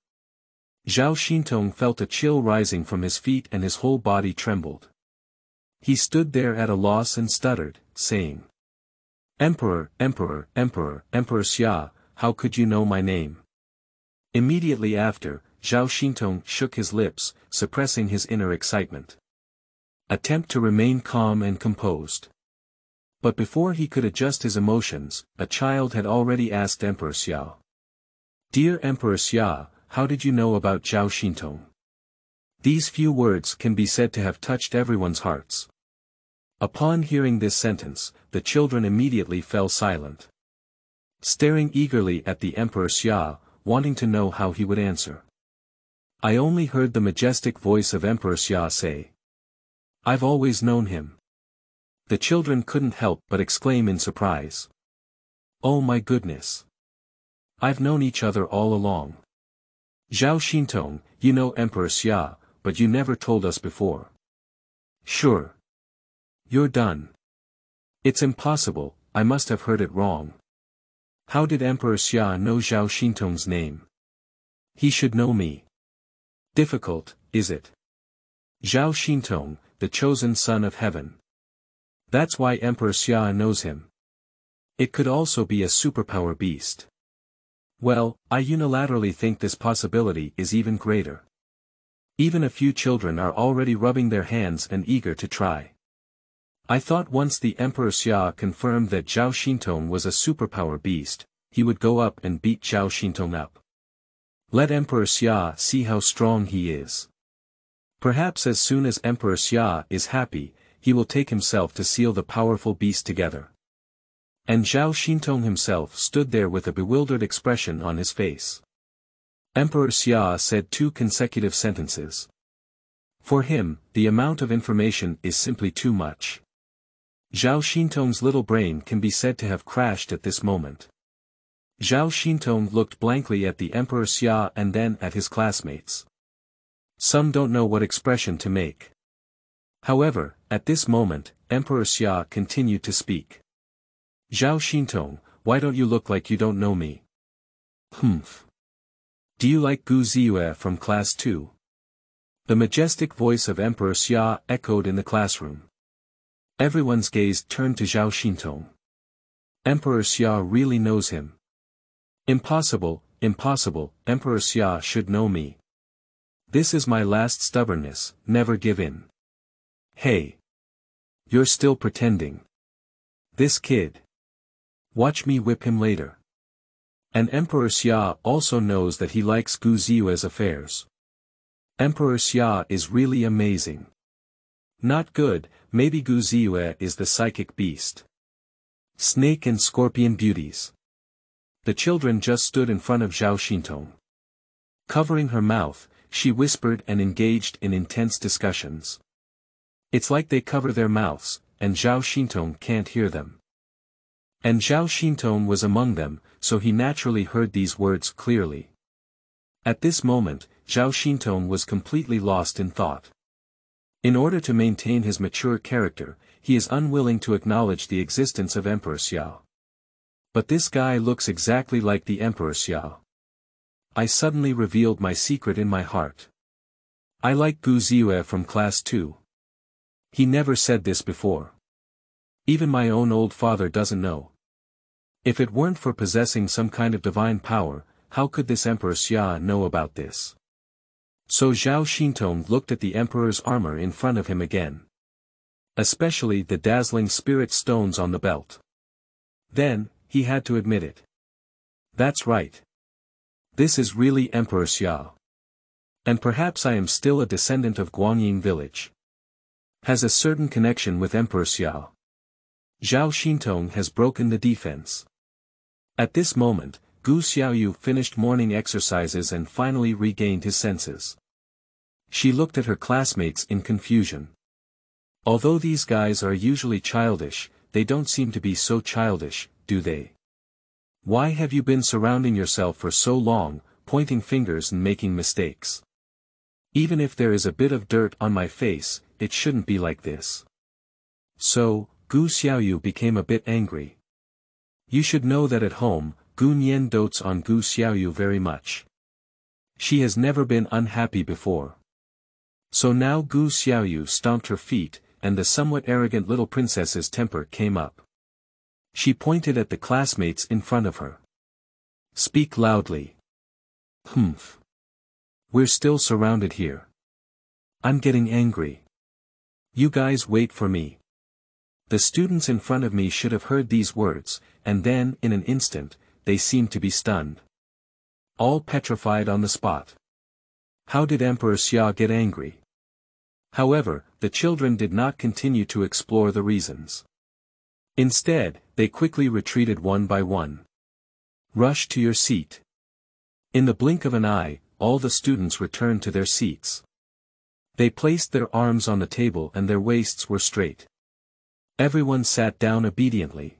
Zhao Xintong felt a chill rising from his feet and his whole body trembled. He stood there at a loss and stuttered, saying, Emperor, Emperor, Emperor, Emperor Xia, how could you know my name? Immediately after, Zhao Xintong shook his lips, suppressing his inner excitement. Attempt to remain calm and composed. But before he could adjust his emotions, a child had already asked Emperor Xia. Dear Emperor Xia, how did you know about Zhao Xintong? These few words can be said to have touched everyone's hearts. Upon hearing this sentence, the children immediately fell silent. Staring eagerly at the Emperor Xia, wanting to know how he would answer. I only heard the majestic voice of Emperor Xia say. I've always known him. The children couldn't help but exclaim in surprise. Oh my goodness. I've known each other all along. Zhao Xintong, you know Emperor Xia, but you never told us before. Sure. You're done. It's impossible, I must have heard it wrong. How did Emperor Xia know Zhao Xintong's name? He should know me. Difficult, is it? Zhao Xintong, the chosen son of heaven. That's why Emperor Xia knows him. It could also be a superpower beast. Well, I unilaterally think this possibility is even greater. Even a few children are already rubbing their hands and eager to try. I thought once the Emperor Xia confirmed that Zhao Xintong was a superpower beast, he would go up and beat Zhao Xintong up. Let Emperor Xia see how strong he is. Perhaps as soon as Emperor Xia is happy, he will take himself to seal the powerful beast together. And Zhao Xintong himself stood there with a bewildered expression on his face. Emperor Xia said 2 consecutive sentences. For him, the amount of information is simply too much. Zhao Xintong's little brain can be said to have crashed at this moment. Zhao Xintong looked blankly at the Emperor Xia and then at his classmates. Some don't know what expression to make. However, at this moment, Emperor Xia continued to speak. Zhao Xintong, why don't you look like you don't know me? Humph. Do you like Gu Ziyue from class 2? The majestic voice of Emperor Xia echoed in the classroom. Everyone's gaze turned to Zhao Xintong. Emperor Xia really knows him. Impossible, impossible, Emperor Xia should know me. This is my last stubbornness, never give in. Hey. You're still pretending. This kid. Watch me whip him later. And Emperor Xia also knows that he likes Gu Ziyue's affairs. Emperor Xia is really amazing. Not good, maybe Gu Ziyue is the psychic beast. Snake and scorpion beauties. The children just stood in front of Zhao Xintong. Covering her mouth, she whispered and engaged in intense discussions. It's like they cover their mouths, and Zhao Xintong can't hear them. And Zhao Xintong was among them, so he naturally heard these words clearly. At this moment, Zhao Xintong was completely lost in thought. In order to maintain his mature character, he is unwilling to acknowledge the existence of Emperor Xia. But this guy looks exactly like the Emperor Xia. I suddenly revealed my secret in my heart. I like Gu Ziyue from class 2. He never said this before. Even my own old father doesn't know. If it weren't for possessing some kind of divine power, how could this Emperor Xia know about this? So Zhao Xintong looked at the Emperor's armor in front of him again. Especially the dazzling spirit stones on the belt. Then, he had to admit it. That's right. This is really Emperor Xia. And perhaps I am still a descendant of Guanyin village. Has a certain connection with Emperor Xia. Zhao Xintong has broken the defense. At this moment, Gu Xiaoyu finished morning exercises and finally regained his senses. She looked at her classmates in confusion. Although these guys are usually childish, they don't seem to be so childish, do they? Why have you been surrounding yourself for so long, pointing fingers and making mistakes? Even if there is a bit of dirt on my face, it shouldn't be like this. So, Gu Xiaoyu became a bit angry. You should know that at home, Gu Nian dotes on Gu Xiaoyu very much. She has never been unhappy before. So now Gu Xiaoyu stomped her feet, and the somewhat arrogant little princess's temper came up. She pointed at the classmates in front of her. Speak loudly. Humph. We're still surrounded here. I'm getting angry. You guys wait for me. The students in front of me should have heard these words, and then, in an instant, they seemed to be stunned. All petrified on the spot. How did Emperor Xia get angry? However, the children did not continue to explore the reasons. Instead, they quickly retreated one by one. Rush to your seat. In the blink of an eye, all the students returned to their seats. They placed their arms on the table and their waists were straight. Everyone sat down obediently.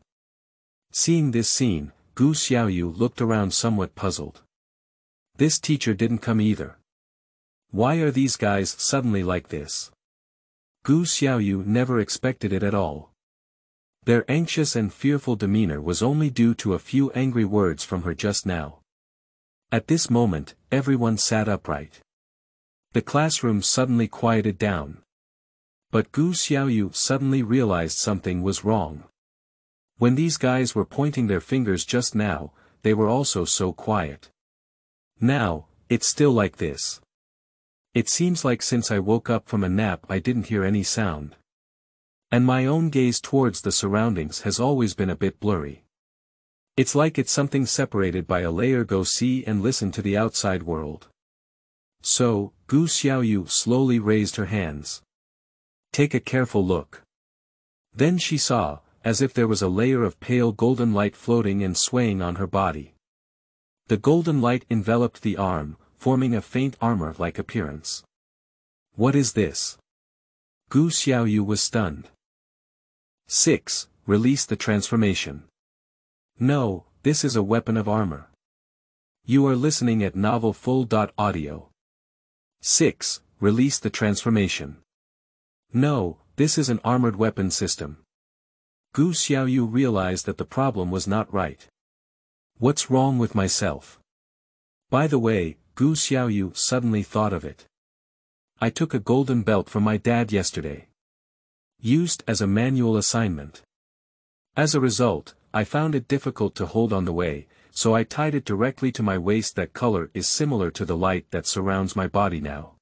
Seeing this scene, Gu Xiaoyu looked around somewhat puzzled. This teacher didn't come either. Why are these guys suddenly like this? Gu Xiaoyu never expected it at all. Their anxious and fearful demeanor was only due to a few angry words from her just now. At this moment, everyone sat upright. The classroom suddenly quieted down. But Gu Xiaoyu suddenly realized something was wrong. When these guys were pointing their fingers just now, they were also so quiet. Now, it's still like this. It seems like since I woke up from a nap I didn't hear any sound. And my own gaze towards the surroundings has always been a bit blurry. It's like it's something separated by a layer. Go see and listen to the outside world. So, Gu Xiaoyu slowly raised her hands. Take a careful look. Then she saw, as if there was a layer of pale golden light floating and swaying on her body. The golden light enveloped the arm, forming a faint armor-like appearance. What is this? Gu Xiaoyu was stunned. 6. Release the transformation. No, this is a weapon of armor. You are listening at novelfull.audio. 6. Release the transformation. No, this is an armored weapon system. Gu Xiaoyu realized that the problem was not right. What's wrong with myself? By the way, Gu Xiaoyu suddenly thought of it. I took a golden belt from my dad yesterday. Used as a manual assignment. As a result, I found it difficult to hold on the way, so I tied it directly to my waist. That color is similar to the light that surrounds my body now.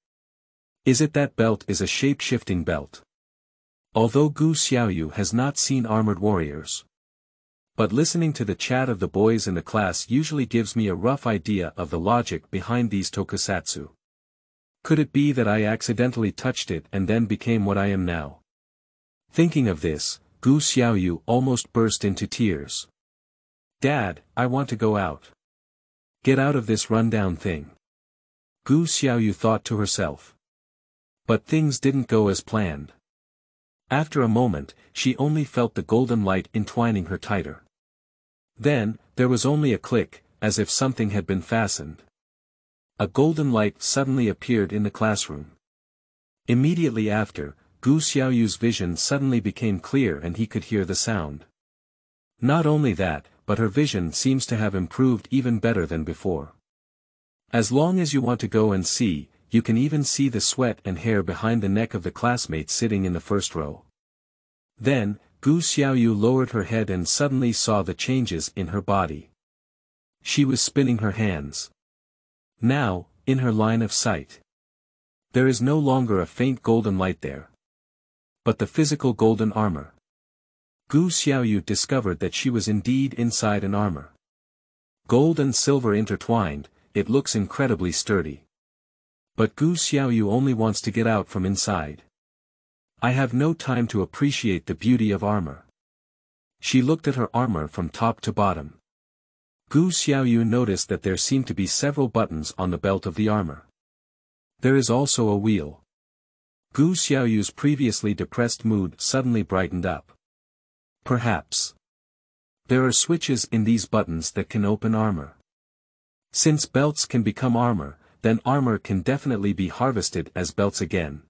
Is it that belt is a shape-shifting belt? Although Gu Xiaoyu has not seen armored warriors. But listening to the chat of the boys in the class usually gives me a rough idea of the logic behind these tokusatsu. Could it be that I accidentally touched it and then became what I am now? Thinking of this, Gu Xiaoyu almost burst into tears. Dad, I want to go out. Get out of this rundown thing. Gu Xiaoyu thought to herself. But things didn't go as planned. After a moment, she only felt the golden light entwining her tighter. Then, there was only a click, as if something had been fastened. A golden light suddenly appeared in the classroom. Immediately after, Gu Xiaoyu's vision suddenly became clear and he could hear the sound. Not only that, but her vision seems to have improved even better than before. As long as you want to go and see, you can even see the sweat and hair behind the neck of the classmate sitting in the first row. Then, Gu Xiaoyu lowered her head and suddenly saw the changes in her body. She was spinning her hands. Now, in her line of sight, there is no longer a faint golden light there, but the physical golden armor. Gu Xiaoyu discovered that she was indeed inside an armor. Gold and silver intertwined, it looks incredibly sturdy. But Gu Xiaoyu only wants to get out from inside. I have no time to appreciate the beauty of armor. She looked at her armor from top to bottom. Gu Xiaoyu noticed that there seemed to be several buttons on the belt of the armor. There is also a wheel. Gu Xiaoyu's previously depressed mood suddenly brightened up. Perhaps there are switches in these buttons that can open armor. Since belts can become armor, then armor can definitely be harvested as belts again.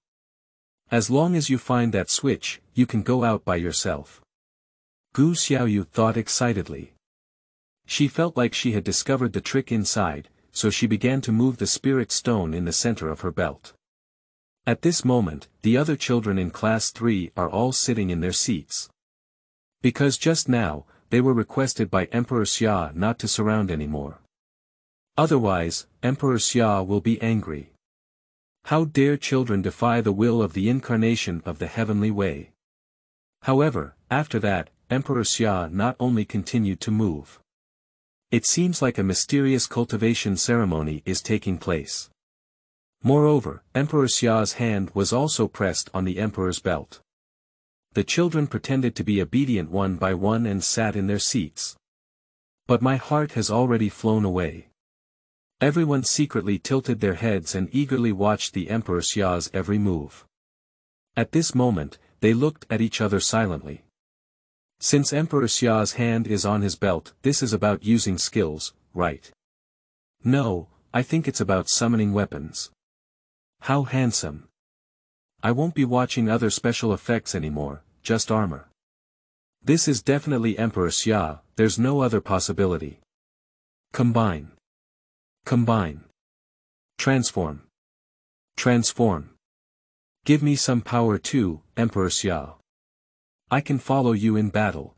As long as you find that switch, you can go out by yourself. Gu Xiaoyu thought excitedly. She felt like she had discovered the trick inside, so she began to move the spirit stone in the center of her belt. At this moment, the other children in class 3 are all sitting in their seats. Because just now, they were requested by Emperor Xia not to surround anymore. Otherwise, Emperor Xia will be angry. How dare children defy the will of the incarnation of the heavenly way? However, after that, Emperor Xia not only continued to move. It seems like a mysterious cultivation ceremony is taking place. Moreover, Emperor Xia's hand was also pressed on the emperor's belt. The children pretended to be obedient one by one and sat in their seats. But my heart has already flown away. Everyone secretly tilted their heads and eagerly watched the Emperor Xia's every move. At this moment, they looked at each other silently. Since Emperor Xia's hand is on his belt, this is about using skills, right? No, I think it's about summoning weapons. How handsome. I won't be watching other special effects anymore, just armor. This is definitely Emperor Xia, there's no other possibility. Combine. Combine. Transform. Transform. Give me some power too, Emperor Xia. I can follow you in battle.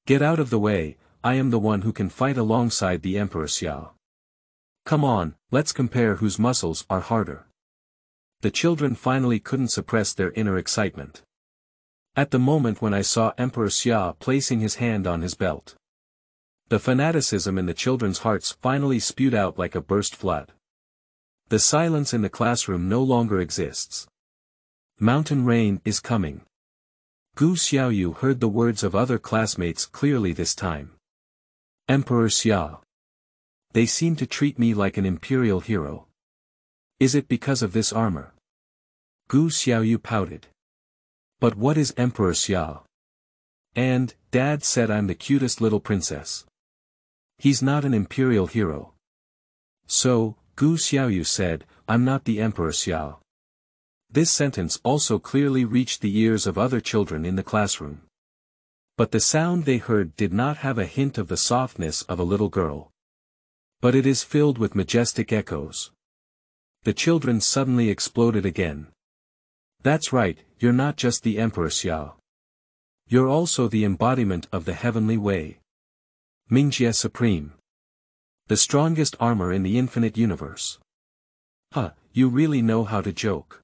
Get out of the way, I am the one who can fight alongside the Emperor Xia. Come on, let's compare whose muscles are harder. The children finally couldn't suppress their inner excitement. At the moment when I saw Emperor Xia placing his hand on his belt, the fanaticism in the children's hearts finally spewed out like a burst flood. The silence in the classroom no longer exists. Mountain rain is coming. Gu Xiaoyu heard the words of other classmates clearly this time. Emperor Xia. They seem to treat me like an imperial hero. Is it because of this armor? Gu Xiaoyu pouted. But what is Emperor Xia? And, Dad said I'm the cutest little princess. He's not an imperial hero. So, Gu Xiaoyu said, I'm not the Emperor Xia. This sentence also clearly reached the ears of other children in the classroom. But the sound they heard did not have a hint of the softness of a little girl. But it is filled with majestic echoes. The children suddenly exploded again. That's right, you're not just the Emperor Xia. You're also the embodiment of the heavenly way. Mingjie Supreme. The strongest armor in the infinite universe. Huh, you really know how to joke.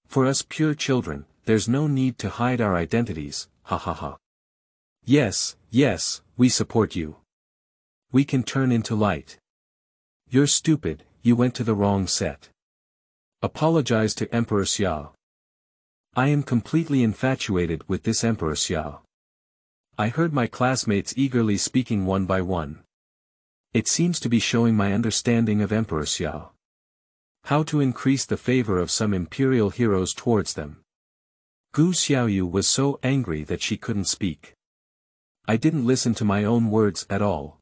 For us pure children, there's no need to hide our identities, ha ha ha. Yes, yes, we support you. We can turn into light. You're stupid, you went to the wrong set. Apologize to Emperor Xia. I am completely infatuated with this Emperor Xia. I heard my classmates eagerly speaking one by one. It seems to be showing my understanding of Emperor Xia. How to increase the favor of some imperial heroes towards them. Gu Xiaoyu was so angry that she couldn't speak. I didn't listen to my own words at all.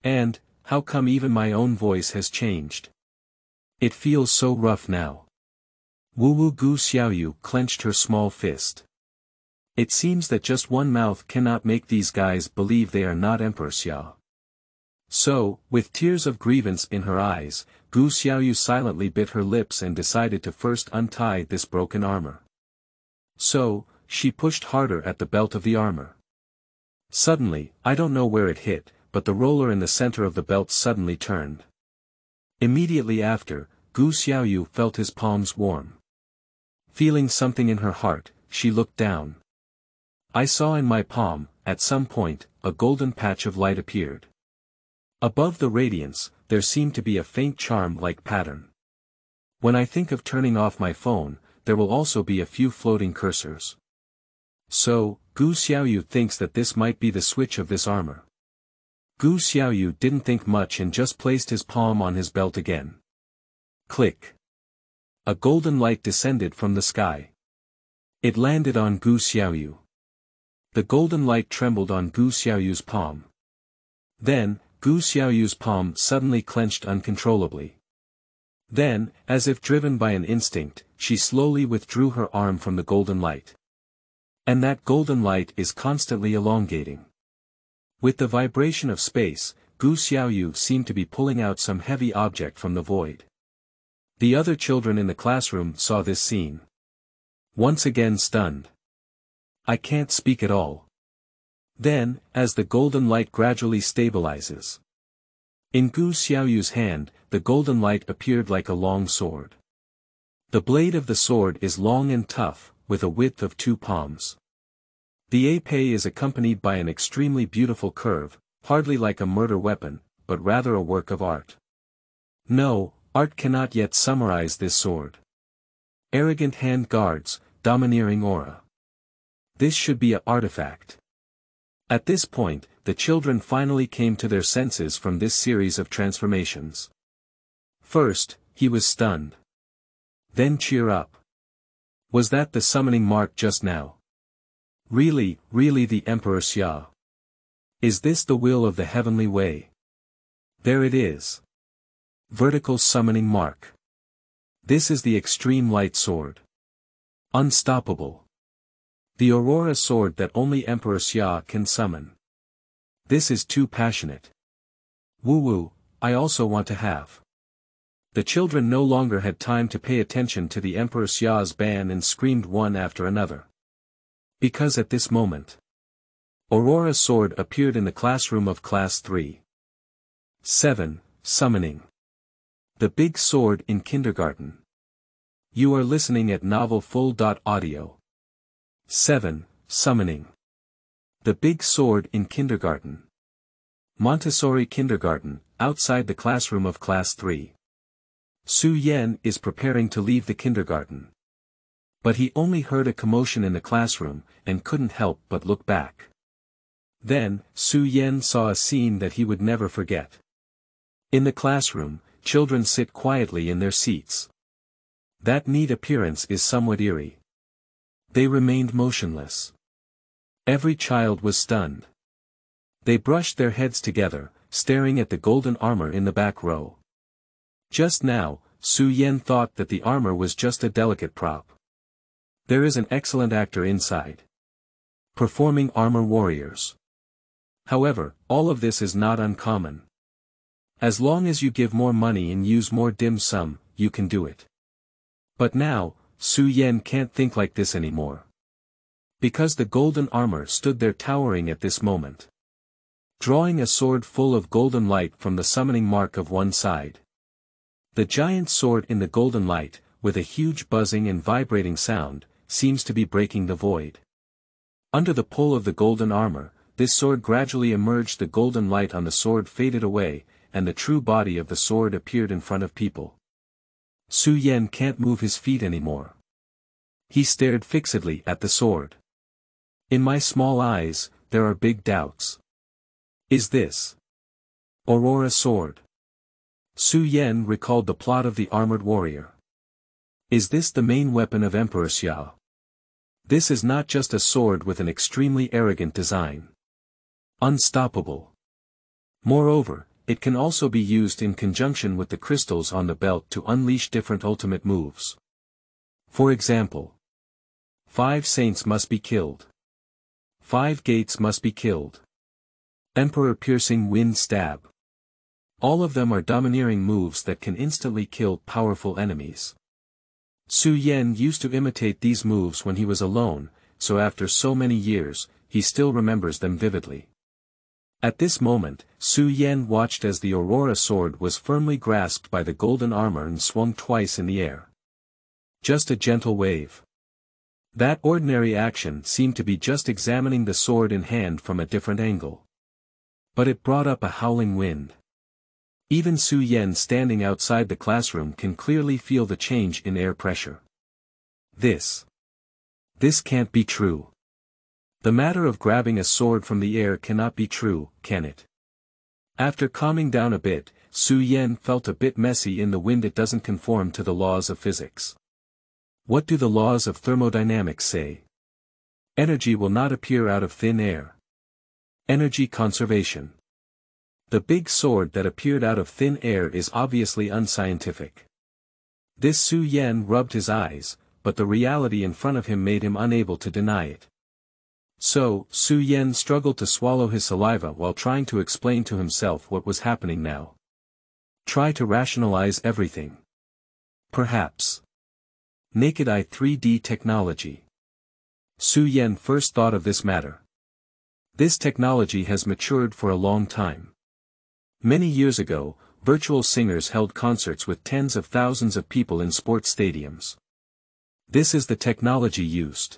And, how come even my own voice has changed? It feels so rough now. Wu Gu Xiaoyu clenched her small fist. It seems that just one mouth cannot make these guys believe they are not Emperor Xia. So, with tears of grievance in her eyes, Gu Xiaoyu silently bit her lips and decided to first untie this broken armor. So, she pushed harder at the belt of the armor. Suddenly, I don't know where it hit, but the roller in the center of the belt suddenly turned. Immediately after, Gu Xiaoyu felt his palms warm. Feeling something in her heart, she looked down. I saw in my palm, at some point, a golden patch of light appeared. Above the radiance, there seemed to be a faint charm-like pattern. When I think of turning off my phone, there will also be a few floating cursors. So, Gu Xiaoyu thinks that this might be the switch of this armor. Gu Xiaoyu didn't think much and just placed his palm on his belt again. Click. A golden light descended from the sky. It landed on Gu Xiaoyu. The golden light trembled on Gu Xiaoyu's palm. Then, Gu Xiaoyu's palm suddenly clenched uncontrollably. Then, as if driven by an instinct, she slowly withdrew her arm from the golden light. And that golden light is constantly elongating. With the vibration of space, Gu Xiaoyu seemed to be pulling out some heavy object from the void. The other children in the classroom saw this scene. Once again stunned. I can't speak at all. Then, as the golden light gradually stabilizes. In Gu Xiaoyu's hand, the golden light appeared like a long sword. The blade of the sword is long and tough, with a width of 2 palms. The épée is accompanied by an extremely beautiful curve, hardly like a murder weapon, but rather a work of art. No, art cannot yet summarize this sword. Arrogant hand guards, domineering aura. This should be an artifact. At this point, the children finally came to their senses from this series of transformations. First, he was stunned. Then cheer up. Was that the summoning mark just now? Really the Emperor Xia? Is this the will of the heavenly way? There it is. Vertical summoning mark. This is the extreme light sword. Unstoppable. The Aurora Sword that only Emperor Xia can summon. This is too passionate. Woo, I also want to have. The children no longer had time to pay attention to the Emperor Xia's ban and screamed one after another. Because at this moment, Aurora Sword appeared in the classroom of Class 3. 7. Summoning. The Big Sword in Kindergarten. You are listening at novelfull.audio. 7. Summoning. The Big Sword in Kindergarten. Montessori Kindergarten, outside the classroom of Class 3. Su Yan is preparing to leave the kindergarten. But he only heard a commotion in the classroom, and couldn't help but look back. Then, Su Yan saw a scene that he would never forget. In the classroom, children sit quietly in their seats. That neat appearance is somewhat eerie. They remained motionless. Every child was stunned. They brushed their heads together, staring at the golden armor in the back row. Just now, Su Yan thought that the armor was just a delicate prop. There is an excellent actor inside. Performing armor warriors. However, all of this is not uncommon. As long as you give more money and use more dim sum, you can do it. But now, Su Yan can't think like this anymore. Because the golden armor stood there towering at this moment. Drawing a sword full of golden light from the summoning mark of one side. The giant sword in the golden light, with a huge buzzing and vibrating sound, seems to be breaking the void. Under the pull of the golden armor, this sword gradually emerged. The golden light on the sword faded away, and the true body of the sword appeared in front of people. Su Yan can't move his feet anymore. He stared fixedly at the sword. In my small eyes, there are big doubts. Is this Aurora Sword? Su Yan recalled the plot of the armored warrior. Is this the main weapon of Emperor Xia? This is not just a sword with an extremely arrogant design. Unstoppable. Moreover, it can also be used in conjunction with the crystals on the belt to unleash different ultimate moves. For example, 5 saints must be killed. 5 gates must be killed. Emperor piercing wind stab. All of them are domineering moves that can instantly kill powerful enemies. Su Yan used to imitate these moves when he was alone, so after so many years, he still remembers them vividly. At this moment, Su Yan watched as the Aurora Sword was firmly grasped by the golden armor and swung twice in the air. Just a gentle wave. That ordinary action seemed to be just examining the sword in hand from a different angle. But it brought up a howling wind. Even Su Yan standing outside the classroom can clearly feel the change in air pressure. This can't be true. The matter of grabbing a sword from the air cannot be true, can it? After calming down a bit, Su Yan felt a bit messy in the wind. It doesn't conform to the laws of physics. What do the laws of thermodynamics say? Energy will not appear out of thin air. Energy conservation. The big sword that appeared out of thin air is obviously unscientific. This Su Yan rubbed his eyes, but the reality in front of him made him unable to deny it. So, Su Yan struggled to swallow his saliva while trying to explain to himself what was happening now. Try to rationalize everything. Perhaps. Naked eye 3D technology. Su Yan first thought of this matter. This technology has matured for a long time. Many years ago, virtual singers held concerts with tens of thousands of people in sports stadiums. This is the technology used.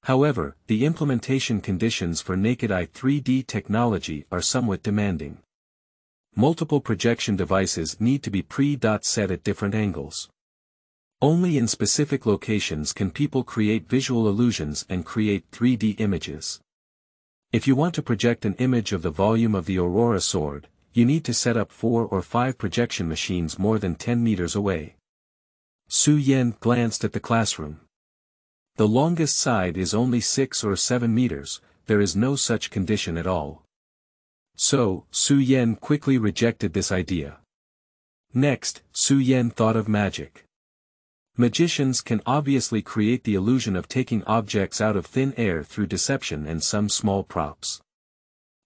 However, the implementation conditions for naked eye 3D technology are somewhat demanding. Multiple projection devices need to be set at different angles. Only in specific locations can people create visual illusions and create 3D images. If you want to project an image of the volume of the Aurora Sword, you need to set up 4 or 5 projection machines more than 10 meters away. Su Yan glanced at the classroom. The longest side is only 6 or 7 meters, there is no such condition at all. So, Su Yan quickly rejected this idea. Next, Su Yan thought of magic. Magicians can obviously create the illusion of taking objects out of thin air through deception and some small props.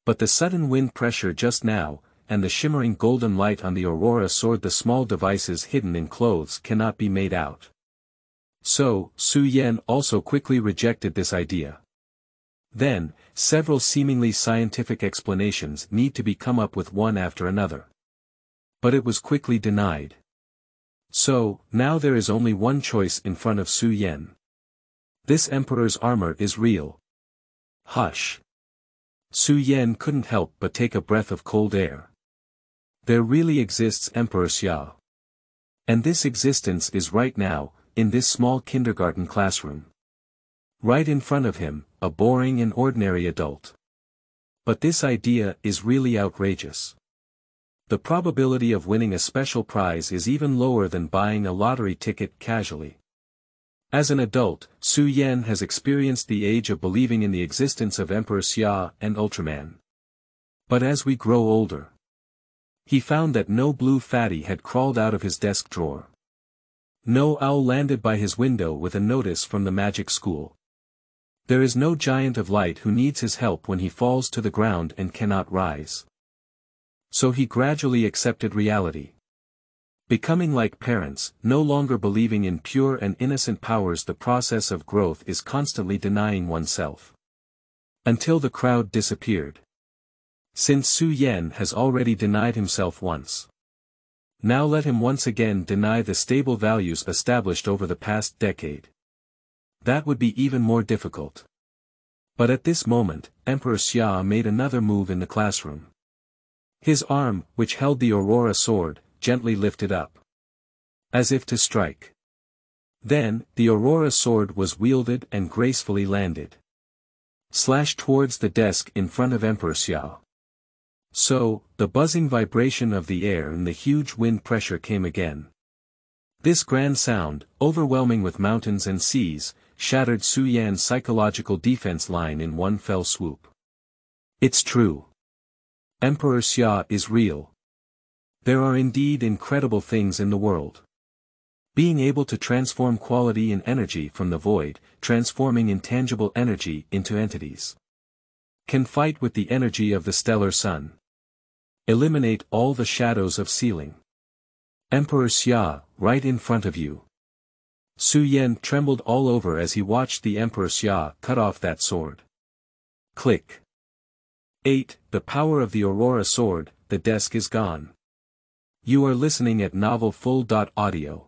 But the sudden wind pressure just now, and the shimmering golden light on the Aurora Sword, the small devices hidden in clothes cannot be made out. So, Su Yan also quickly rejected this idea. Then, several seemingly scientific explanations need to be come up with one after another. But it was quickly denied. So, now there is only one choice in front of Su Yan. This emperor's armor is real. Hush. Su Yan couldn't help but take a breath of cold air. There really exists Emperor Xia. And this existence is right now, in this small kindergarten classroom. Right in front of him, a boring and ordinary adult. But this idea is really outrageous. The probability of winning a special prize is even lower than buying a lottery ticket casually. As an adult, Su Yan has experienced the age of believing in the existence of Emperor Xia and Ultraman. But as we grow older, he found that no blue fatty had crawled out of his desk drawer. No owl landed by his window with a notice from the magic school. There is no giant of light who needs his help when he falls to the ground and cannot rise. So he gradually accepted reality. Becoming like parents, no longer believing in pure and innocent powers. The process of growth is constantly denying oneself. Until the crowd disappeared. Since Su Yan has already denied himself once. Now let him once again deny the stable values established over the past decade. That would be even more difficult. But at this moment, Emperor Xia made another move in the classroom. His arm, which held the Aurora Sword, gently lifted up. As if to strike. Then, the Aurora Sword was wielded and gracefully landed. Slashed towards the desk in front of Emperor Xia. So, the buzzing vibration of the air and the huge wind pressure came again. This grand sound, overwhelming with mountains and seas, shattered Su Yan's psychological defense line in one fell swoop. It's true. Emperor Xia is real. There are indeed incredible things in the world. Being able to transform quality in energy from the void, transforming intangible energy into entities. Can fight with the energy of the stellar sun. Eliminate all the shadows of ceiling. Emperor Xia, right in front of you. Su Yan trembled all over as he watched the Emperor Xia cut off that sword. Click. 8. The power of the Aurora Sword, the desk is gone. You are listening at Novel Full.audio.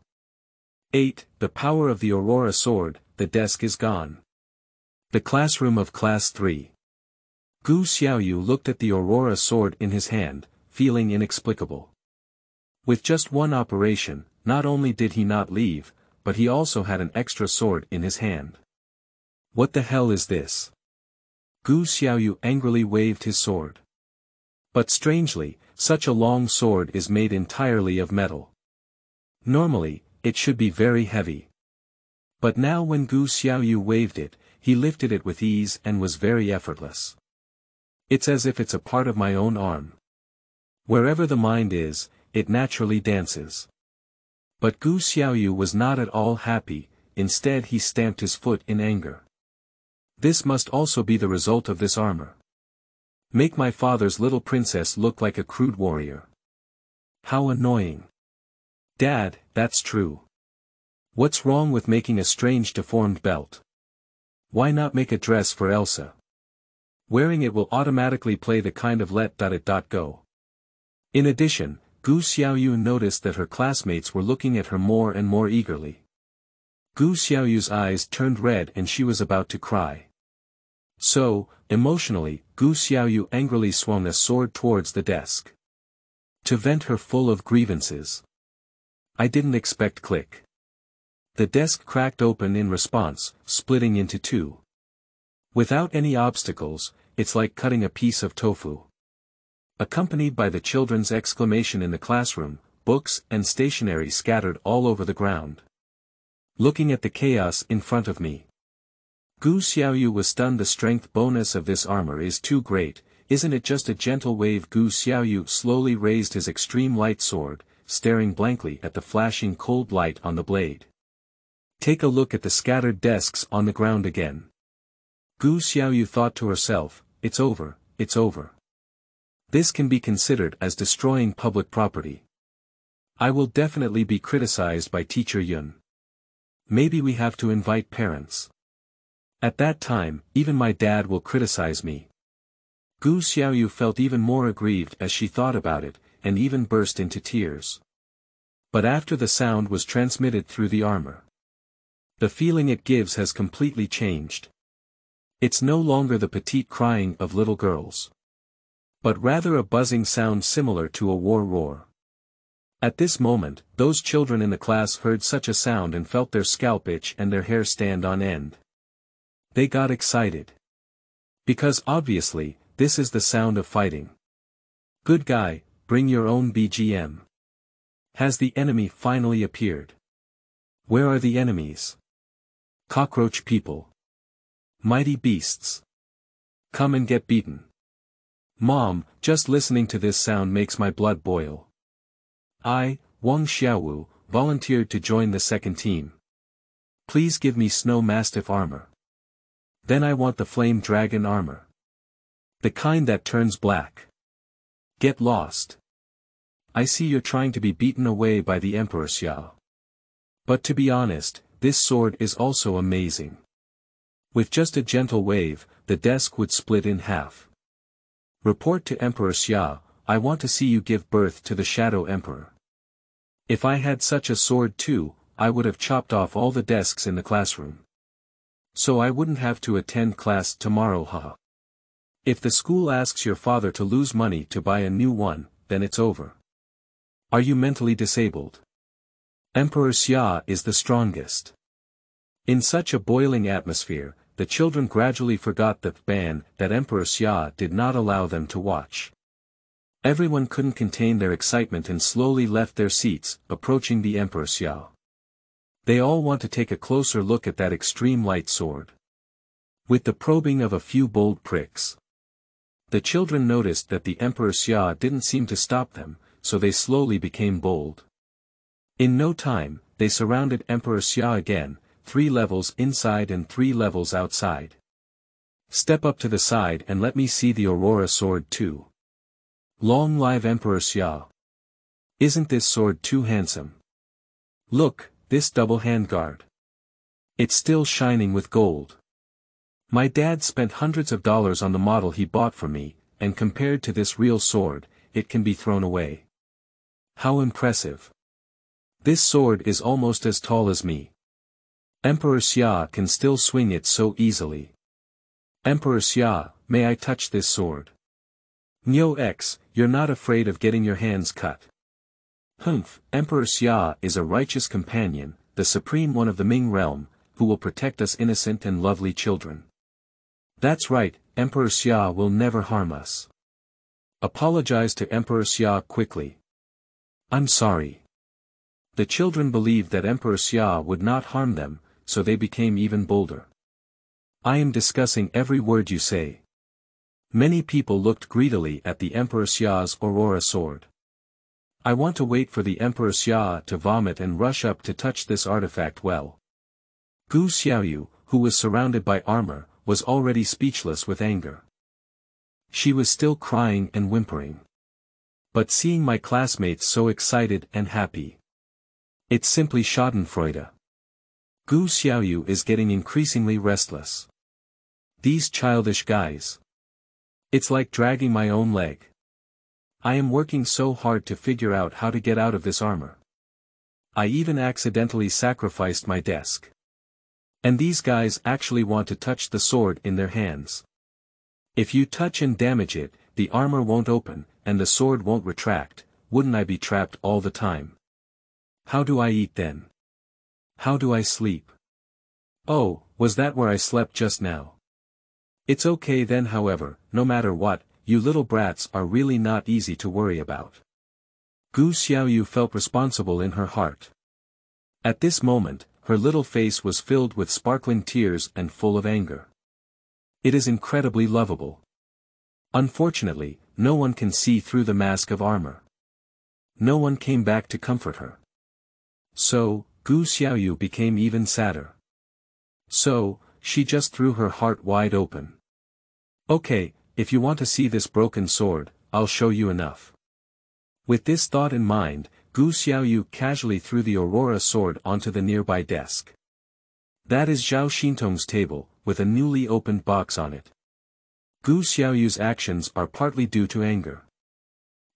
8. The power of the Aurora Sword, the desk is gone. The classroom of Class 3. Gu Xiaoyu looked at the Aurora Sword in his hand, feeling inexplicable. With just one operation, not only did he not leave, but he also had an extra sword in his hand. What the hell is this? Gu Xiaoyu angrily waved his sword. But strangely, such a long sword is made entirely of metal. Normally, it should be very heavy. But now when Gu Xiaoyu waved it, he lifted it with ease and was very effortless. It's as if it's a part of my own arm. Wherever the mind is, it naturally dances. But Gu Xiaoyu was not at all happy, instead he stamped his foot in anger. This must also be the result of this armor. Make my father's little princess look like a crude warrior. How annoying. Dad, that's true. What's wrong with making a strange deformed belt? Why not make a dress for Elsa? Wearing it will automatically play the kind of let it go. In addition, Gu Xiaoyu noticed that her classmates were looking at her more and more eagerly. Gu Xiaoyu's eyes turned red and she was about to cry. So, emotionally, Gu Xiaoyu angrily swung a sword towards the desk. To vent her full of grievances. I didn't expect click. The desk cracked open in response, splitting into two. Without any obstacles, it's like cutting a piece of tofu. Accompanied by the children's exclamation in the classroom, books and stationery scattered all over the ground. Looking at the chaos in front of me. Gu Xiaoyu was stunned. The strength bonus of this armor is too great, isn't it just a gentle wave? Gu Xiaoyu slowly raised his extreme light sword, staring blankly at the flashing cold light on the blade. Take a look at the scattered desks on the ground again. Gu Xiaoyu thought to herself, it's over, it's over. This can be considered as destroying public property. I will definitely be criticized by Teacher Yun. Maybe we have to invite parents. At that time, even my dad will criticize me. Gu Xiaoyu felt even more aggrieved as she thought about it, and even burst into tears. But after the sound was transmitted through the armor, the feeling it gives has completely changed. It's no longer the petite crying of little girls, but rather a buzzing sound similar to a war roar. At this moment, those children in the class heard such a sound and felt their scalp itch and their hair stand on end. They got excited. Because obviously, this is the sound of fighting. Good guy, bring your own BGM. Has the enemy finally appeared? Where are the enemies? Cockroach people. Mighty beasts. Come and get beaten. Mom, just listening to this sound makes my blood boil. I, Wang Xiaowu, volunteered to join the second team. Please give me snow mastiff armor. Then I want the flame dragon armor. The kind that turns black. Get lost. I see you're trying to be beaten away by the Emperor Xia. But to be honest, this sword is also amazing. With just a gentle wave, the desk would split in half. Report to Emperor Xia, I want to see you give birth to the Shadow Emperor. If I had such a sword too, I would have chopped off all the desks in the classroom. So I wouldn't have to attend class tomorrow, haha. If the school asks your father to lose money to buy a new one, then it's over. Are you mentally disabled? Emperor Xia is the strongest. In such a boiling atmosphere, the children gradually forgot the ban that Emperor Xia did not allow them to watch. Everyone couldn't contain their excitement and slowly left their seats, approaching the Emperor Xia. They all want to take a closer look at that extreme light sword. With the probing of a few bold pricks, the children noticed that the Emperor Xia didn't seem to stop them, so they slowly became bold. In no time, they surrounded Emperor Xia again, 3 levels inside and 3 levels outside. Step up to the side and let me see the Aurora Sword too. Long live Emperor Xia. Isn't this sword too handsome? Look, this double handguard. It's still shining with gold. My dad spent hundreds of dollars on the model he bought for me, and compared to this real sword, it can be thrown away. How impressive. This sword is almost as tall as me. Emperor Xia can still swing it so easily. Emperor Xia, may I touch this sword? Nyo X, you're not afraid of getting your hands cut. Humph, Emperor Xia is a righteous companion, the supreme one of the Ming realm, who will protect us innocent and lovely children. That's right, Emperor Xia will never harm us. Apologize to Emperor Xia quickly. I'm sorry. The children believed that Emperor Xia would not harm them, so they became even bolder. I am discussing every word you say. Many people looked greedily at the Emperor Xia's Aurora Sword. I want to wait for the Emperor Xia to vomit and rush up to touch this artifact well. Gu Xiaoyu, who was surrounded by armor, was already speechless with anger. She was still crying and whimpering. But seeing my classmates so excited and happy. It's simply schadenfreude. Gu Xiaoyu is getting increasingly restless. These childish guys. It's like dragging my own leg. I am working so hard to figure out how to get out of this armor. I even accidentally sacrificed my desk. And these guys actually want to touch the sword in their hands. If you touch and damage it, the armor won't open, and the sword won't retract. Wouldn't I be trapped all the time? How do I eat then? How do I sleep? Oh, was that where I slept just now? It's okay then, however, no matter what, you little brats are really not easy to worry about. Gu Xiaoyu felt responsible in her heart. At this moment, her little face was filled with sparkling tears and full of anger. It is incredibly lovable. Unfortunately, no one can see through the mask of armor. No one came back to comfort her. So, Gu Xiaoyu became even sadder. So, she just threw her heart wide open. Okay, if you want to see this broken sword, I'll show you enough. With this thought in mind, Gu Xiaoyu casually threw the Aurora Sword onto the nearby desk. That is Zhao Xintong's table, with a newly opened box on it. Gu Xiaoyu's actions are partly due to anger.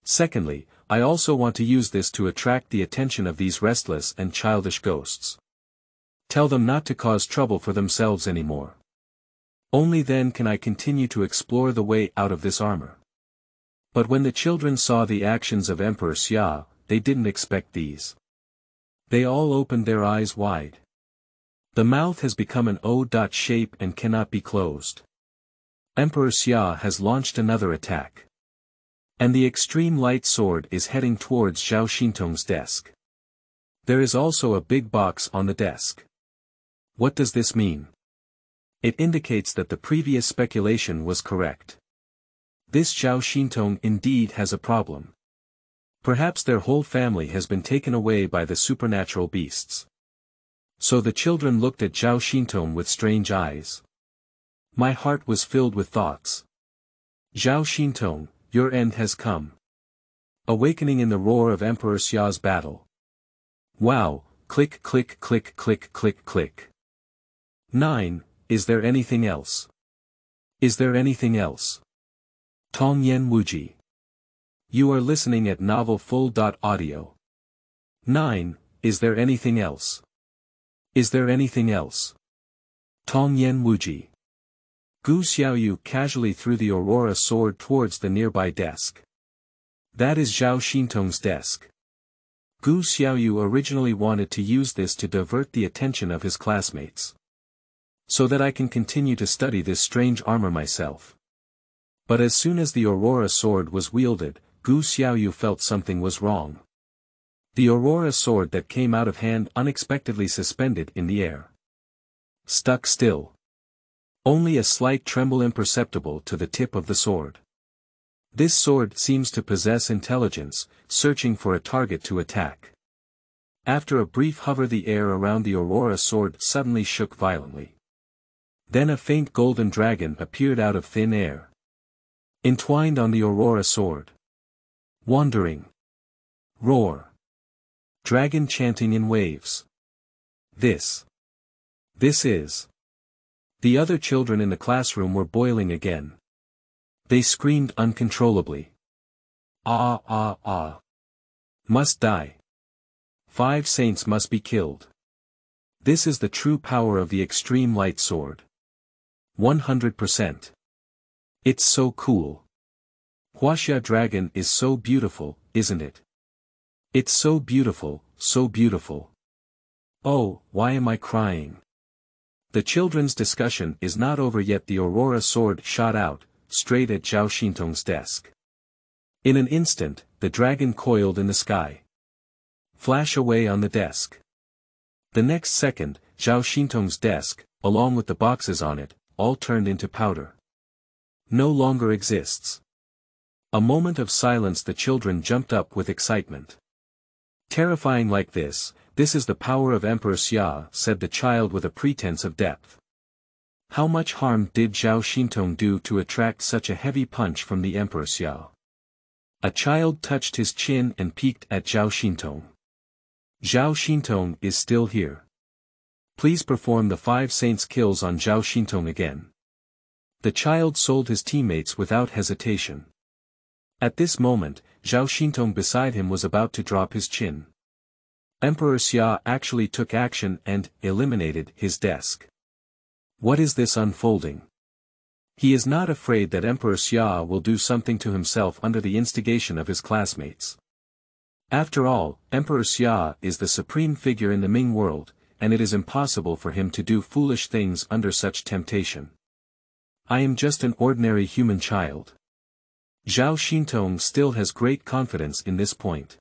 Secondly, I also want to use this to attract the attention of these restless and childish ghosts. Tell them not to cause trouble for themselves anymore. Only then can I continue to explore the way out of this armor. But when the children saw the actions of Emperor Xia, they didn't expect these. They all opened their eyes wide. The mouth has become an O shape and cannot be closed. Emperor Xia has launched another attack. And the extreme light sword is heading towards Zhao Xintong's desk. There is also a big box on the desk. What does this mean? It indicates that the previous speculation was correct. This Zhao Xintong indeed has a problem. Perhaps their whole family has been taken away by the supernatural beasts. So the children looked at Zhao Xintong with strange eyes. My heart was filled with thoughts. Zhao Xintong, your end has come. Awakening in the roar of Emperor Xia's battle. Wow, click click click click click click. 9. Is there anything else? Is there anything else? Tongyan Wuji. You are listening at novelfull.audio. 9. Is there anything else? Is there anything else? Tongyan Wuji. Gu Xiaoyu casually threw the Aurora Sword towards the nearby desk. That is Zhao Xintong's desk. Gu Xiaoyu originally wanted to use this to divert the attention of his classmates. So that I can continue to study this strange armor myself. But as soon as the Aurora Sword was wielded, Gu Xiaoyu felt something was wrong. The Aurora Sword that came out of hand unexpectedly suspended in the air. Stuck still. Only a slight tremble imperceptible to the tip of the sword. This sword seems to possess intelligence, searching for a target to attack. After a brief hover, the air around the Aurora Sword suddenly shook violently. Then a faint golden dragon appeared out of thin air. Entwined on the Aurora Sword. Wandering. Roar. Dragon chanting in waves. This is. The other children in the classroom were boiling again. They screamed uncontrollably. Ah ah ah. Must die. 5 saints must be killed. This is the true power of the extreme light sword. 100%. It's so cool. Huaxia dragon is so beautiful, isn't it? It's so beautiful, so beautiful. Oh, why am I crying? The children's discussion is not over yet. The Aurora Sword shot out, straight at Zhao Xintong's desk. In an instant, the dragon coiled in the sky. Flash away on the desk. The next second, Zhao Xintong's desk, along with the boxes on it, all turned into powder. No longer exists. A moment of silence. The children jumped up with excitement. Terrifying like this is the power of Emperor Xia, said the child with a pretense of depth. How much harm did Zhao Xintong do to attract such a heavy punch from the Emperor Xia? A child touched his chin and peeked at Zhao Xintong. Zhao Xintong is still here. Please perform the 5 saints kills on Zhao Xintong again. The child sold his teammates without hesitation. At this moment, Zhao Xintong beside him was about to drop his chin. Emperor Xia actually took action and eliminated his desk. What is this unfolding? He is not afraid that Emperor Xia will do something to himself under the instigation of his classmates. After all, Emperor Xia is the supreme figure in the Ming world, and it is impossible for him to do foolish things under such temptation. I am just an ordinary human child. Zhao Xintong still has great confidence in this point.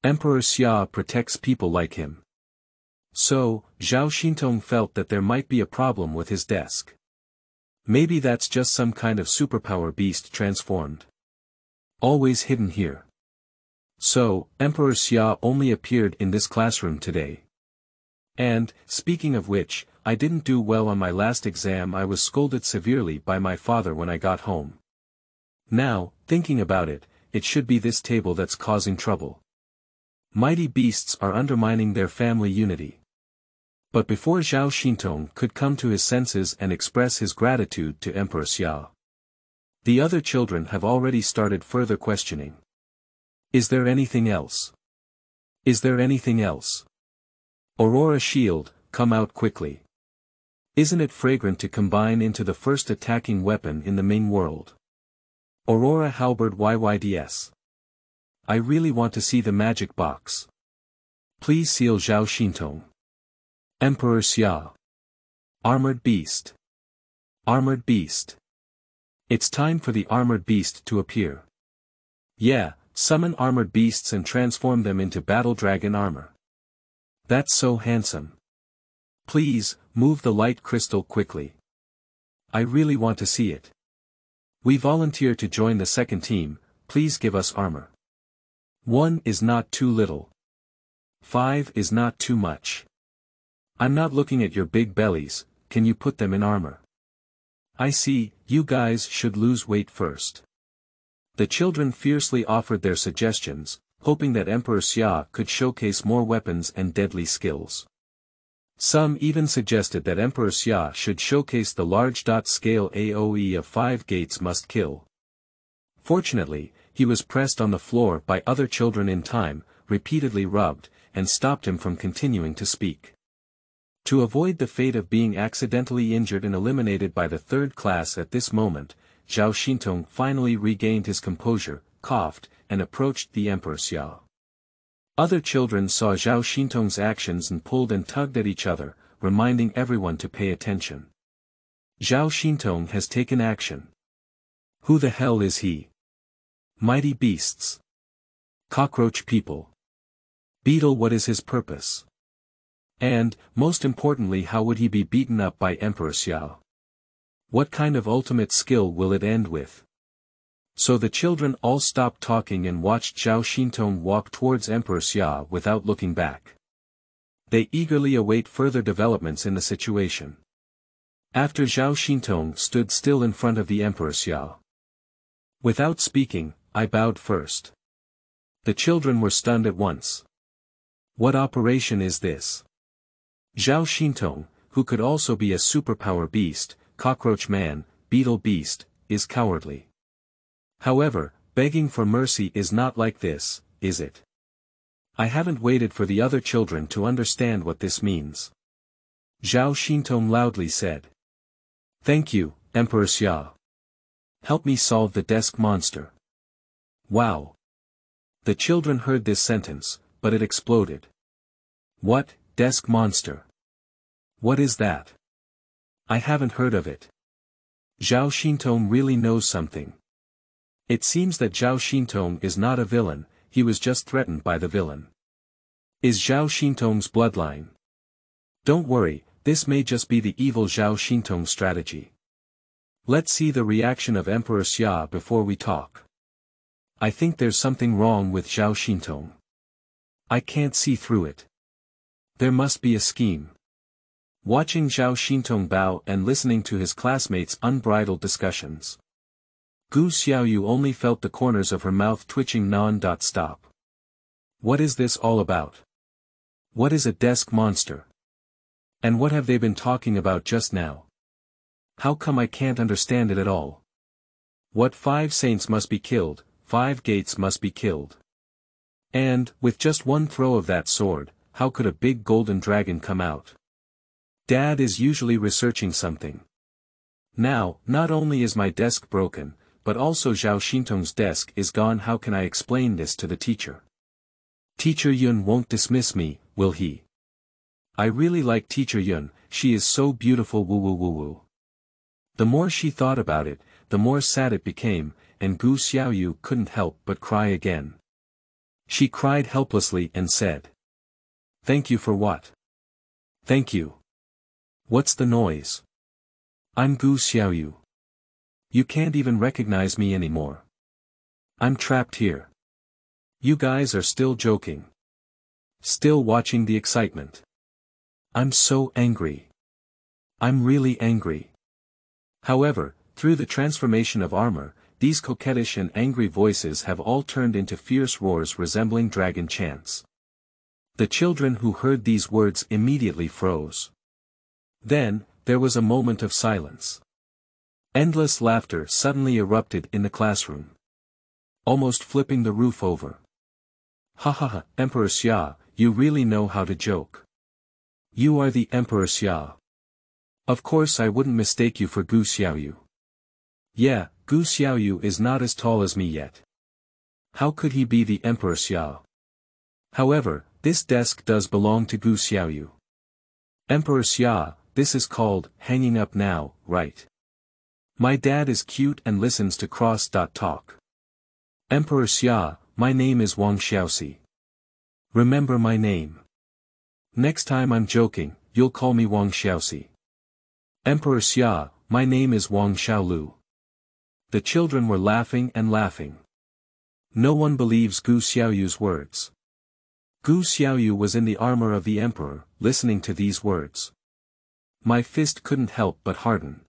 Emperor Xia protects people like him. So, Zhao Xintong felt that there might be a problem with his desk. Maybe that's just some kind of superpower beast transformed. Always hidden here. So, Emperor Xia only appeared in this classroom today. And, speaking of which, I didn't do well on my last exam. I was scolded severely by my father when I got home. Now, thinking about it, it should be this table that's causing trouble. Mighty beasts are undermining their family unity. But before Zhao Xintong could come to his senses and express his gratitude to Emperor Xia, the other children have already started further questioning. Is there anything else? Is there anything else? Aurora Shield, come out quickly. Isn't it fragrant to combine into the first attacking weapon in the Ming world? Aurora Halberd YYDS. I really want to see the magic box. Please seal Zhao Xintong. Emperor Xia. Armored Beast. Armored Beast. It's time for the Armored Beast to appear. Yeah, summon Armored Beasts and transform them into Battle Dragon armor. That's so handsome. Please, move the light crystal quickly. I really want to see it. We volunteer to join the second team, please give us armor. 1 is not too little. 5 is not too much. I'm not looking at your big bellies, can you put them in armor? I see, you guys should lose weight first. The children fiercely offered their suggestions, hoping that Emperor Xia could showcase more weapons and deadly skills. Some even suggested that Emperor Xia should showcase the large-scale AoE of 5 gates must kill. Fortunately, he was pressed on the floor by other children in time, repeatedly rubbed, and stopped him from continuing to speak. To avoid the fate of being accidentally injured and eliminated by the 3rd class at this moment, Zhao Xintong finally regained his composure, coughed, and approached the Emperor Xia. Other children saw Zhao Xintong's actions and pulled and tugged at each other, reminding everyone to pay attention. Zhao Xintong has taken action. Who the hell is he? Mighty beasts. Cockroach people. Beetle, what is his purpose? And, most importantly, how would he be beaten up by Emperor Xia? What kind of ultimate skill will it end with? So the children all stopped talking and watched Zhao Xintong walk towards Emperor Xia without looking back. They eagerly await further developments in the situation. After Zhao Xintong stood still in front of the Emperor Xia. Without speaking, I bowed first. The children were stunned at once. What operation is this? Zhao Xintong, who could also be a superpower beast, cockroach man, beetle beast, is cowardly. However, begging for mercy is not like this, is it? I haven't waited for the other children to understand what this means. Zhao Xintong loudly said. Thank you, Emperor Xia. Help me solve the desk monster. Wow. The children heard this sentence, but it exploded. What, desk monster? What is that? I haven't heard of it. Zhao Xintong really knows something. It seems that Zhao Xintong is not a villain, he was just threatened by the villain. Is Zhao Xintong's bloodline? Don't worry, this may just be the evil Zhao Xintong strategy. Let's see the reaction of Emperor Xia before we talk. I think there's something wrong with Zhao Xintong. I can't see through it. There must be a scheme. Watching Zhao Xintong bow and listening to his classmates' unbridled discussions. Gu Xiaoyu only felt the corners of her mouth twitching non-stop. What is this all about? What is a desk monster? And what have they been talking about just now? How come I can't understand it at all? What 5 saints must be killed, 5 gates must be killed. And, with just one throw of that sword, how could a big golden dragon come out? Dad is usually researching something. Now, not only is my desk broken, but also Zhao Xintong's desk is gone. How can I explain this to the teacher? Teacher Yun won't dismiss me, will he? I really like Teacher Yun, she is so beautiful woo woo woo woo. The more she thought about it, the more sad it became, and Gu Xiaoyu couldn't help but cry again. She cried helplessly and said. Thank you for what? Thank you. What's the noise? I'm Gu Xiaoyu. You can't even recognize me anymore. I'm trapped here. You guys are still joking. Still watching the excitement. I'm so angry. I'm really angry. However, through the transformation of armor, these coquettish and angry voices have all turned into fierce roars resembling dragon chants. The children who heard these words immediately froze. Then, there was a moment of silence. Endless laughter suddenly erupted in the classroom. Almost flipping the roof over. Ha ha ha, Emperor Xia, you really know how to joke. You are the Emperor Xia. Of course I wouldn't mistake you for Gu Xiaoyu. Yeah, Gu Xiaoyu is not as tall as me yet. How could he be the Emperor Xia? However, this desk does belong to Gu Xiaoyu. Emperor Xia, this is called hanging up now, right? My dad is cute and listens to cross-talk. Emperor Xia, my name is Wang Xiaoxi. Remember my name. Next time I'm joking, you'll call me Wang Xiaoxi. Emperor Xia, my name is Wang Xiaolu. The children were laughing and laughing. No one believes Gu Xiaoyu's words. Gu Xiaoyu was in the armor of the emperor, listening to these words. My fist couldn't help but harden.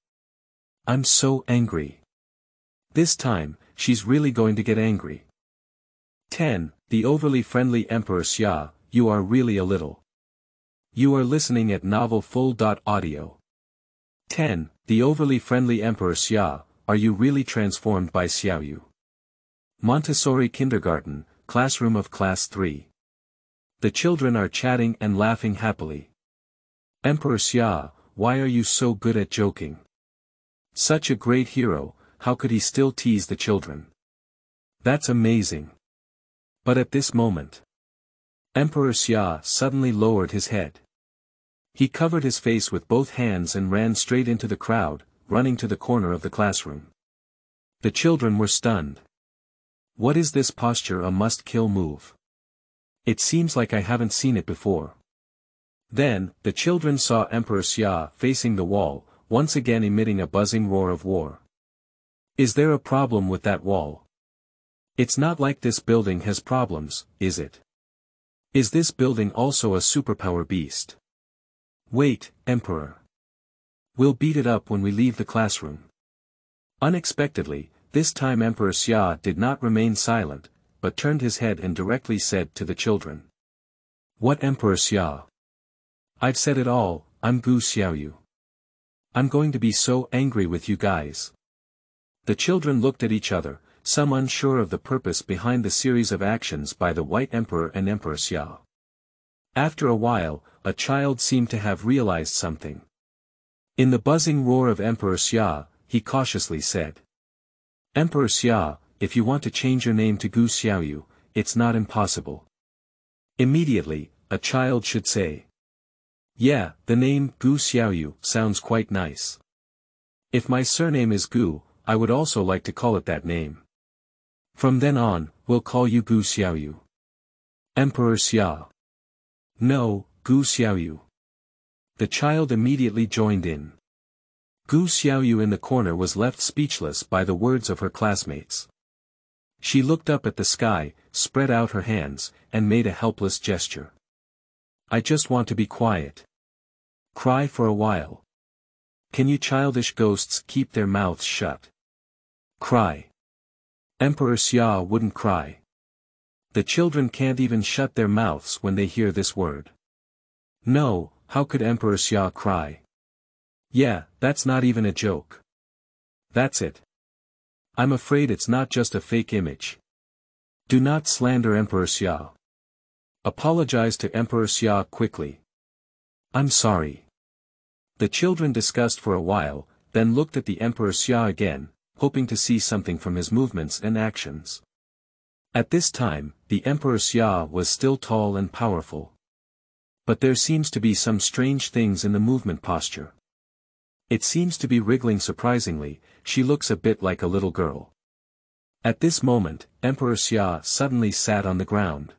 I'm so angry. This time, she's really going to get angry. 10. The overly friendly Emperor Xia, you are really a little. You are listening at Novel Full.audio. 10. The overly friendly Emperor Xia, are you really transformed by Xiaoyu? Montessori Kindergarten, classroom of class 3. The children are chatting and laughing happily. Emperor Xia, why are you so good at joking? Such a great hero, how could he still tease the children? That's amazing. But at this moment, Emperor Xia suddenly lowered his head. He covered his face with both hands and ran straight into the crowd, running to the corner of the classroom. The children were stunned. What is this posture, a must-kill move? It seems like I haven't seen it before. Then, the children saw Emperor Xia facing the wall, once again emitting a buzzing roar of war. Is there a problem with that wall? It's not like this building has problems, is it? Is this building also a superpower beast? Wait, Emperor. We'll beat it up when we leave the classroom. Unexpectedly, this time Emperor Xia did not remain silent, but turned his head and directly said to the children. What Emperor Xia? I've said it all, I'm Gu Xiaoyu. I'm going to be so angry with you guys. The children looked at each other, some unsure of the purpose behind the series of actions by the White Emperor and Emperor Xia. After a while, a child seemed to have realized something. In the buzzing roar of Emperor Xia, he cautiously said. Emperor Xia, if you want to change your name to Gu Xiaoyu, it's not impossible. Immediately, a child should say. Yeah, the name Gu Xiaoyu sounds quite nice. If my surname is Gu, I would also like to call it that name. From then on, we'll call you Gu Xiaoyu. Emperor Xia. No, Gu Xiaoyu. The child immediately joined in. Gu Xiaoyu in the corner was left speechless by the words of her classmates. She looked up at the sky, spread out her hands, and made a helpless gesture. I just want to be quiet. Cry for a while. Can you childish ghosts keep their mouths shut? Cry. Emperor Xia wouldn't cry. The children can't even shut their mouths when they hear this word. No, how could Emperor Xia cry? Yeah, that's not even a joke. That's it. I'm afraid it's not just a fake image. Do not slander Emperor Xia. Apologize to Emperor Xia quickly. I'm sorry. The children discussed for a while, then looked at the Emperor Xia again, hoping to see something from his movements and actions. At this time, the Emperor Xia was still tall and powerful. But there seems to be some strange things in the movement posture. It seems to be wriggling surprisingly, she looks a bit like a little girl. At this moment, Emperor Xia suddenly sat on the ground.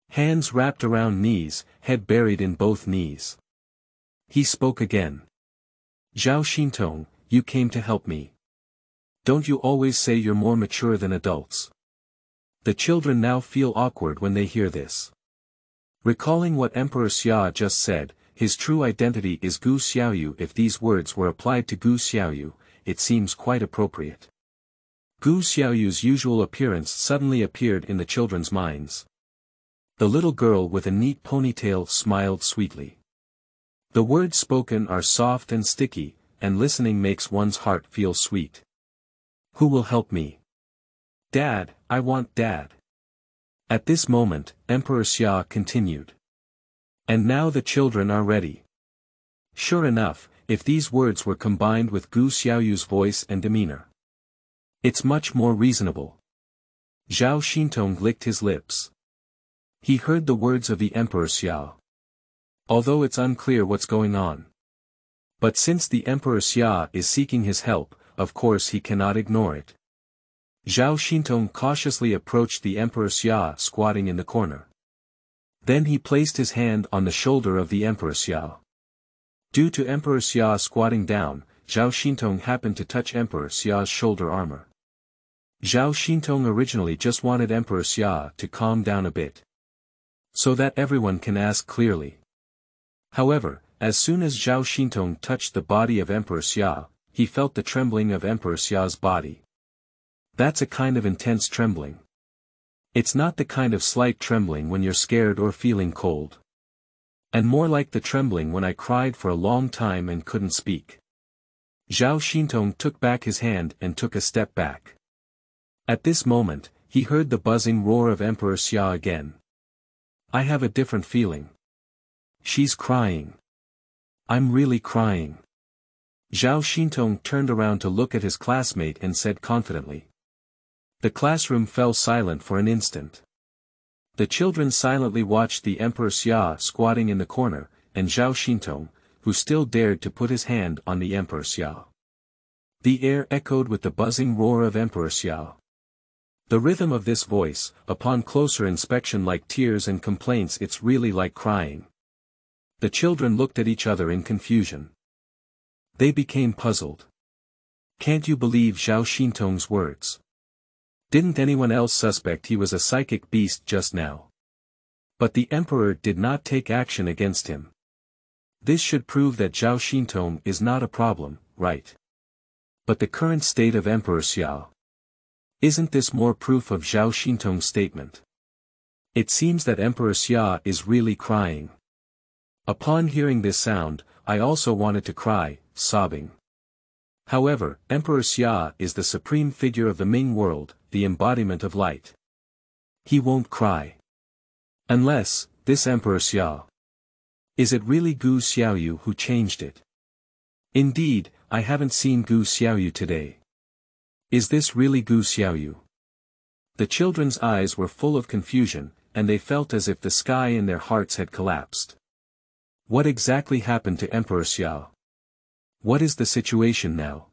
Hands wrapped around knees, head buried in both knees. He spoke again. Zhao Xintong, you came to help me. Don't you always say you're more mature than adults? The children now feel awkward when they hear this. Recalling what Emperor Xia just said, his true identity is Gu Xiaoyu. If these words were applied to Gu Xiaoyu, it seems quite appropriate. Gu Xiaoyu's usual appearance suddenly appeared in the children's minds. The little girl with a neat ponytail smiled sweetly. The words spoken are soft and sticky, and listening makes one's heart feel sweet. Who will help me? Dad, I want Dad. At this moment, Emperor Xia continued. And now the children are ready. Sure enough, if these words were combined with Gu Xiaoyu's voice and demeanor, it's much more reasonable. Zhao Xintong licked his lips. He heard the words of the Emperor Xia. Although it's unclear what's going on. But since the Emperor Xia is seeking his help, of course he cannot ignore it. Zhao Xintong cautiously approached the Emperor Xia squatting in the corner. Then he placed his hand on the shoulder of the Emperor Xia. Due to Emperor Xia squatting down, Zhao Xintong happened to touch Emperor Xia's shoulder armor. Zhao Xintong originally just wanted Emperor Xia to calm down a bit, so that everyone can ask clearly. However, as soon as Zhao Xintong touched the body of Emperor Xia, he felt the trembling of Emperor Xia's body. That's a kind of intense trembling. It's not the kind of slight trembling when you're scared or feeling cold. And more like the trembling when I cried for a long time and couldn't speak. Zhao Xintong took back his hand and took a step back. At this moment, he heard the buzzing roar of Emperor Xia again. I have a different feeling. She's crying. I'm really crying. Zhao Xintong turned around to look at his classmate and said confidently. The classroom fell silent for an instant. The children silently watched the Emperor Xia squatting in the corner, and Zhao Xintong, who still dared to put his hand on the Emperor Xia. The air echoed with the buzzing roar of Emperor Xia. The rhythm of this voice, upon closer inspection like tears and complaints, it's really like crying. The children looked at each other in confusion. They became puzzled. Can't you believe Zhao Xintong's words? Didn't anyone else suspect he was a psychic beast just now? But the emperor did not take action against him. This should prove that Zhao Xintong is not a problem, right? But the current state of Emperor Xia. Isn't this more proof of Zhao Xintong's statement? It seems that Emperor Xia is really crying. Upon hearing this sound, I also wanted to cry, sobbing. However, Emperor Xia is the supreme figure of the Ming world, the embodiment of light. He won't cry. Unless, this Emperor Xia. Is it really Gu Xiaoyu who changed it? Indeed, I haven't seen Gu Xiaoyu today. Is this really Gu Xiaoyu? The children's eyes were full of confusion, and they felt as if the sky in their hearts had collapsed. What exactly happened to Emperor Xia? What is the situation now?